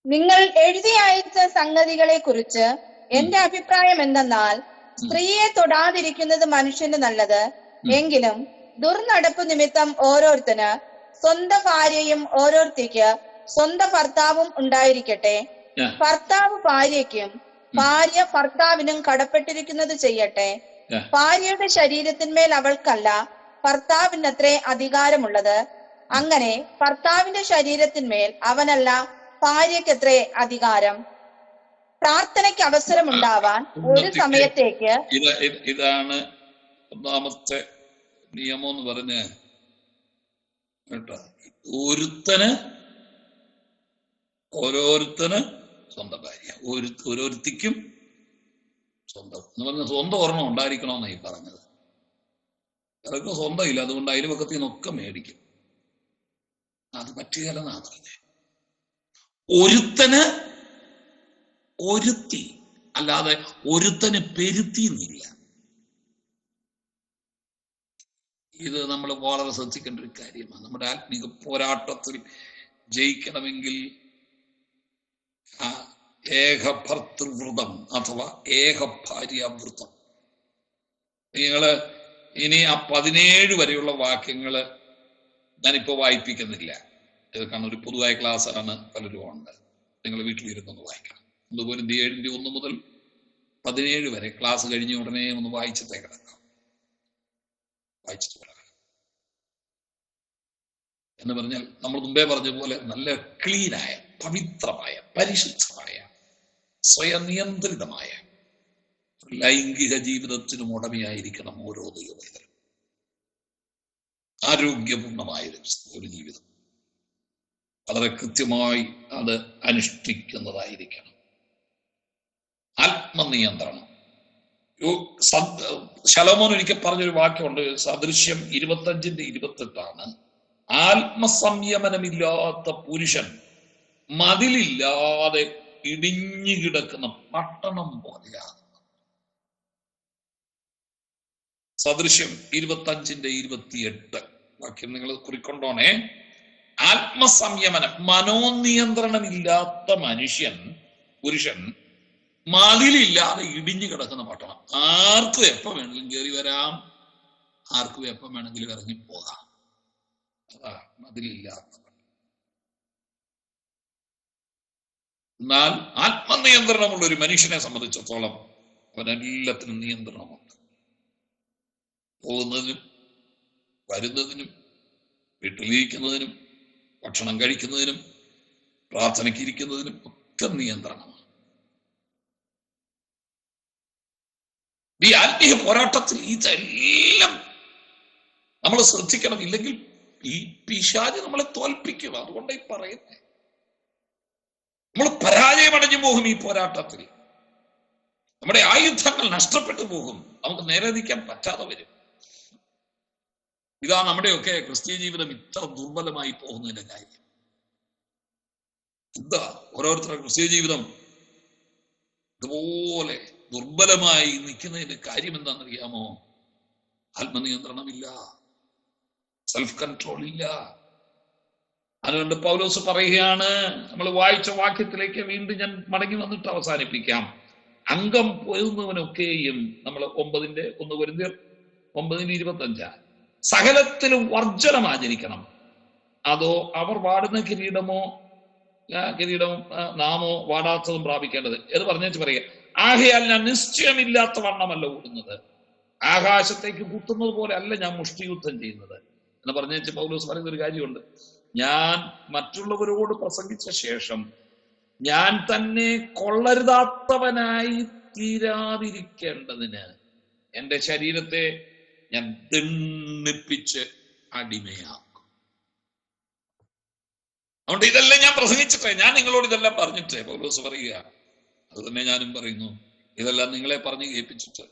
നിങ്ങൾ എഴുതി അയച്ച സംഗതികളെ കുറിച്ച് എന്റെ അഭിപ്രായം എന്തെന്നാൽ, സ്ത്രീയെ തൊടാതിരിക്കുന്നത് മനുഷ്യന് നല്ലത്. എങ്കിലും ദുർനടപ്പ് നിമിത്തം ഓരോരുത്തന് സ്വന്തം ഭാര്യയും ഓരോരുത്തിക്ക് സ്വന്തം ഭർത്താവും ഉണ്ടായിരിക്കട്ടെ. ഭർത്താവ് ഭാര്യയ്ക്കും ഭാര്യ ഭർത്താവിനും കടപ്പെട്ടിരിക്കുന്നത് ചെയ്യട്ടെ. ഭാര്യയുടെ ശരീരത്തിന്മേൽ അവൾക്കല്ല, ഭർത്താവിനത്രേ അധികാരമുള്ളത്. അങ്ങനെ ഭർത്താവിന്റെ ശരീരത്തിന്മേൽ അവനല്ല, ഭാര്യക്കെത്രേ അധികാരം. പ്രാർത്ഥനയ്ക്ക് അവസരമുണ്ടാവാൻ ഒരു സമയത്തേക്ക്. ഇതാണ് ഒന്നാമത്തെ നിയമം എന്ന് പറഞ്ഞ് കേട്ടോ. ഓരോരുത്തന് സ്വന്തം ഭാര്യ, ഓരോരുത്തിക്കും സ്വന്തം എന്ന് പറഞ്ഞ സ്വന്തം ഒരെണ്ണം ഉണ്ടായിരിക്കണമെന്നാണ് ഈ പറഞ്ഞത്. അതൊക്കെ സ്വന്തം ഇല്ല, അതുകൊണ്ട് അയൽപക്കത്തിൽ നിന്നൊക്കെ മേടിക്കും. അത് പറ്റുകയല്ലെന്നാ പറഞ്ഞത്. ഒരുത്തന് ഒരുത്തി, അല്ലാതെ ഒരുത്തന് പെരുത്തിന്നില്ല. ഇത് നമ്മൾ വളരെ ശ്രദ്ധിക്കേണ്ട ഒരു കാര്യമാണ്. നമ്മുടെ ആത്മീക പോരാട്ടത്തിൽ ജയിക്കണമെങ്കിൽ ഏകഭർത്തൃവ്രതം അഥവാ ഏകഭാര്യാവ്രതം. നിങ്ങള് ഇനി ആ 17 വരെയുള്ള വാക്യങ്ങള് ഞാനിപ്പോ വായിപ്പിക്കുന്നില്ല. ഇത് കാരണം ഒരു പൊതുവായ ക്ലാസ് ആണ്, പലരും ഉണ്ട്. നിങ്ങൾ വീട്ടിലിരുന്നൊന്ന് വായിക്കണം. 1 കൊരിന്തി 7 1 മുതൽ 17 വരെ ക്ലാസ് കഴിഞ്ഞ ഉടനെ ഒന്ന് വായിച്ചിട്ടേ കിടക്കാം, വായിച്ചിട്ട് കിടക്കാം. എന്ന് പറഞ്ഞാൽ നമ്മൾ മുമ്പേ പറഞ്ഞ പോലെ നല്ല ക്ലീനായ, പവിത്രമായ, പരിശുദ്ധമായ, സ്വയം നിയന്ത്രിതമായ ലൈംഗിക ജീവിതത്തിനും ഉടമയായിരിക്കണം ഓരോ ദൈവവൈതലും. ആരോഗ്യപൂർണമായ ഒരു ജീവിതം വളരെ കൃത്യമായി അത് അനുഷ്ഠിക്കുന്നതായിരിക്കണം. ആത്മനിയന്ത്രണം. ശലോമോൻ ഒരിക്കൽ പറഞ്ഞൊരു വാക്യമുണ്ട്, സദൃശ്യം 25:28. ആത്മസംയമനമില്ലാത്ത പുരുഷൻ മതിലില്ലാതെ ഇടിഞ്ഞു കിടക്കുന്ന പട്ടണം പോലെയാണ്. സദൃശ്യം 25:28 വാക്യം നിങ്ങൾ കുറിക്കൊണ്ടോണേ. ആത്മസംയമനം, മനോനിയന്ത്രണമില്ലാത്ത പുരുഷൻ മതിലില്ലാതെ ഇടിഞ്ഞു കിടക്കുന്ന പട്ടണം. ആർക്കും എപ്പം വേണമെങ്കിലും കയറി വരാം, ആർക്കും എപ്പം വേണമെങ്കിലും ഇറങ്ങിപ്പോകാം. അതാ മതിലില്ലാത്ത. എന്നാൽ ആത്മനിയന്ത്രണമുള്ള ഒരു മനുഷ്യനെ സംബന്ധിച്ചിടത്തോളം അവനെല്ലാത്തിനും നിയന്ത്രണമുണ്ട്. പോകുന്നതിനും വരുന്നതിനും വീട്ടിലിരിക്കുന്നതിനും ഭക്ഷണം കഴിക്കുന്നതിനും പ്രാർത്ഥനയ്ക്ക് ഇരിക്കുന്നതിനും ഒക്കെ നിയന്ത്രണമാണ്. ഈ ആത്മീയ പോരാട്ടത്തിൽ ഇതെല്ലാം നമ്മൾ ശ്രദ്ധിക്കണം. ഇല്ലെങ്കിൽ ഈ പിശാച് നമ്മളെ തോൽപ്പിക്കും. അതുകൊണ്ട് ഈ പറയുന്നത് നമ്മൾ പരാജയമടഞ്ഞു പോകും. ഈ പോരാട്ടത്തിൽ നമ്മുടെ ആയുധങ്ങൾ നഷ്ടപ്പെട്ടു പോകും. നമുക്ക് നേരെ നിൽക്കാൻ പറ്റാതെ വരും. ഇതാ നമ്മുടെയൊക്കെ ക്രിസ്തീയ ജീവിതം ഇത്ര ദുർബലമായി പോകുന്നതിന്റെ കാര്യം. എന്താ ഓരോരുത്തരുടെ ക്രിസ്തീയ ജീവിതം ഇതുപോലെ ദുർബലമായി നിൽക്കുന്നതിന്റെ കാര്യം എന്താണെന്നറിയാമോ? ആത്മനിയന്ത്രണമില്ല, സെൽഫ് കൺട്രോൾ ഇല്ല. അതുകൊണ്ട് പൗലോസ് പറയുകയാണ്, നമ്മൾ വായിച്ച വാക്യത്തിലേക്ക് വീണ്ടും ഞാൻ മടങ്ങി വന്നിട്ട് അവസാനിപ്പിക്കാം. അംഗം പൊരുന്നവനൊക്കെയും, നമ്മൾ 9 കൊരിന്ത്യർ 9:25, സകലത്തിലും വർജനം ആചരിക്കണം. അതോ അവർ വാടുന്ന കിരീടമോ നാമോ വാടാത്തതും പ്രാപിക്കേണ്ടത് എന്ന് പറഞ്ഞു പറയുക. ആകയാൽ ഞാൻ നിശ്ചയമില്ലാത്ത വണ്ണമല്ല ഓടുന്നത്, ആകാശത്തേക്ക് കുത്തുന്നത് പോലെ അല്ല ഞാൻ മുഷ്ടിയുദ്ധം ചെയ്യുന്നത് എന്ന് പറഞ്ഞു പൗലോസ് പറയുന്ന ഒരു കാര്യമുണ്ട്. ഞാൻ മറ്റുള്ളവരോട് പ്രസംഗിച്ച ശേഷം ഞാൻ തന്നെ കൊള്ളരുതാത്തവനായി തീരാതിരിക്കേണ്ടതിന് എന്റെ ശരീരത്തെ ഞാൻ ദണ്ഡിപ്പിച്ച് അടിമയാക്കും. അതുകൊണ്ട് ഇതെല്ലാം ഞാൻ പ്രസംഗിച്ചിട്ടേ, ഞാൻ നിങ്ങളോട് ഇതെല്ലാം പറഞ്ഞിട്ടേ, പൗലോസ് പറയുക. അത് തന്നെ ഞാനും പറയുന്നു. ഇതെല്ലാം നിങ്ങളെ പറഞ്ഞ് കേൾപ്പിച്ചിട്ട്,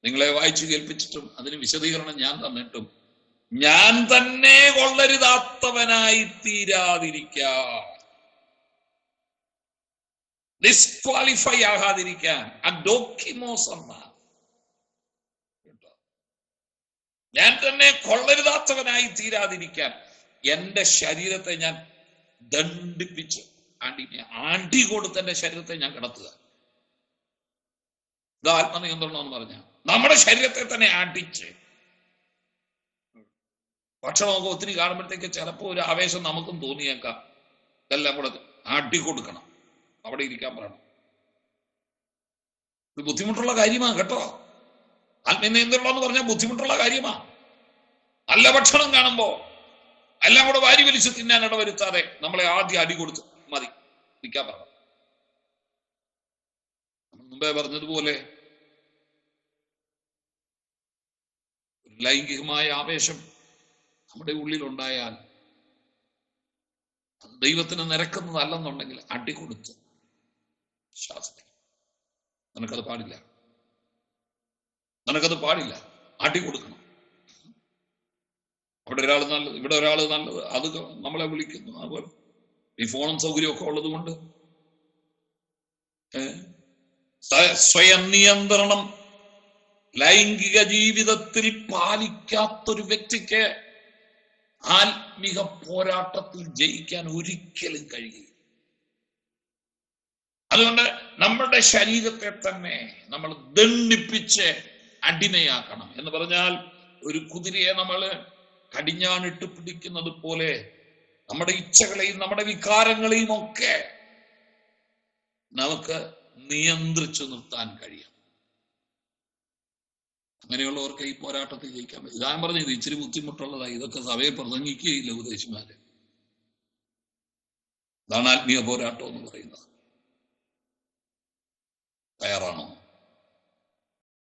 നിങ്ങളെ വായിച്ചു കേൾപ്പിച്ചിട്ടും അതിന് വിശദീകരണം ഞാൻ തന്നിട്ടും ഞാൻ തന്നെ കൊള്ളരുതാത്തവനായി തീരാതിരിക്കാൻ, ഡിസ്ക്വാളിഫൈ ആകാതിരിക്കാൻ, അഡോക്കിമോസ് എന്ന ഞാൻ തന്നെ കൊള്ളരുതാത്തവനായി തീരാതിരിക്കാൻ എന്റെ ശരീരത്തെ ഞാൻ ദണ്ഡിപ്പിച്ച് ആണ്ടി കൊടുത്ത് എന്റെ ശരീരത്തെ ഞാൻ കിടത്തുക. ഇത് ആത്മനിയന്ത്രണം എന്ന് പറഞ്ഞ നമ്മുടെ ശരീരത്തെ തന്നെ ആട്ടിച്ച്. ഭക്ഷണമൊക്കെ ഒത്തിരി കാണുമ്പോഴത്തേക്ക് ചിലപ്പോൾ ഒരു ആവേശം നമുക്കും തോന്നിയേക്കാം. ഇതെല്ലാം കൂടെ ആട്ടി കൊടുക്കണം, അവിടെ ഇരിക്കാൻ പറയണം. ഇത് ബുദ്ധിമുട്ടുള്ള കാര്യമാണ് കേട്ടോ. ആത്മനിയന്ത്രണം എന്ന് പറഞ്ഞാൽ ബുദ്ധിമുട്ടുള്ള കാര്യമാണ്. നല്ല ഭക്ഷണം കാണുമ്പോ എല്ലാം കൂടെ വാരി വലിച്ച് തിന്നാൻ ഇടവരുത്താതെ നമ്മളെ ആദ്യം അടി കൊടുത്ത് മതി നിൽക്കാൻ പറഞ്ഞു. മുമ്പേ പറഞ്ഞതുപോലെ ലൈംഗികമായ ആവേശം നമ്മുടെ ഉള്ളിലുണ്ടായാൽ ദൈവത്തിന് നിരക്കുന്നതല്ലെന്നുണ്ടെങ്കിൽ അടി കൊടുത്ത് ശാസ്ത്രം നിനക്കത് പാടില്ല, നിനക്കത് പാടില്ല, അടി കൊടുക്കണം. അവിടെ ഒരാൾ നല്ലത്, ഇവിടെ ഒരാൾ നല്ലത്, അത് നമ്മളെ വിളിക്കുന്നു. അതുപോലെ ഈ ഫോണും സൗകര്യമൊക്കെ ഉള്ളത് കൊണ്ട് സ്വയം നിയന്ത്രണം ലൈംഗിക ജീവിതത്തിൽ പാലിക്കാത്തൊരു വ്യക്തിക്ക് ആത്മീക പോരാട്ടത്തിൽ ജയിക്കാൻ ഒരിക്കലും കഴിയില്ല. അതുകൊണ്ട് നമ്മുടെ ശരീരത്തെ തന്നെ നമ്മൾ ദണ്ഡിപ്പിച്ച് അടിമയാക്കണം. എന്ന് പറഞ്ഞാൽ ഒരു കുതിരയെ നമ്മൾ കടിഞ്ഞാണിട്ട് പിടിക്കുന്നത് പോലെ നമ്മുടെ ഇച്ഛകളെയും നമ്മുടെ വികാരങ്ങളെയും ഒക്കെ നമുക്ക് നിയന്ത്രിച്ചു നിർത്താൻ കഴിയും. അങ്ങനെയുള്ളവർക്ക് ഈ പോരാട്ടത്തിൽ ജയിക്കാൻ പറ്റും. ഞാൻ പറഞ്ഞത് ഇച്ചിരി ബുദ്ധിമുട്ടുള്ളതായി. ഇതൊക്കെ സഭയെ പ്രസംഗിക്കുകയില്ല ഉപദേശിമാര്. ഇതാണ് ആത്മീയ പോരാട്ടം എന്ന് പറയുന്നത്. തയ്യാറാണോ?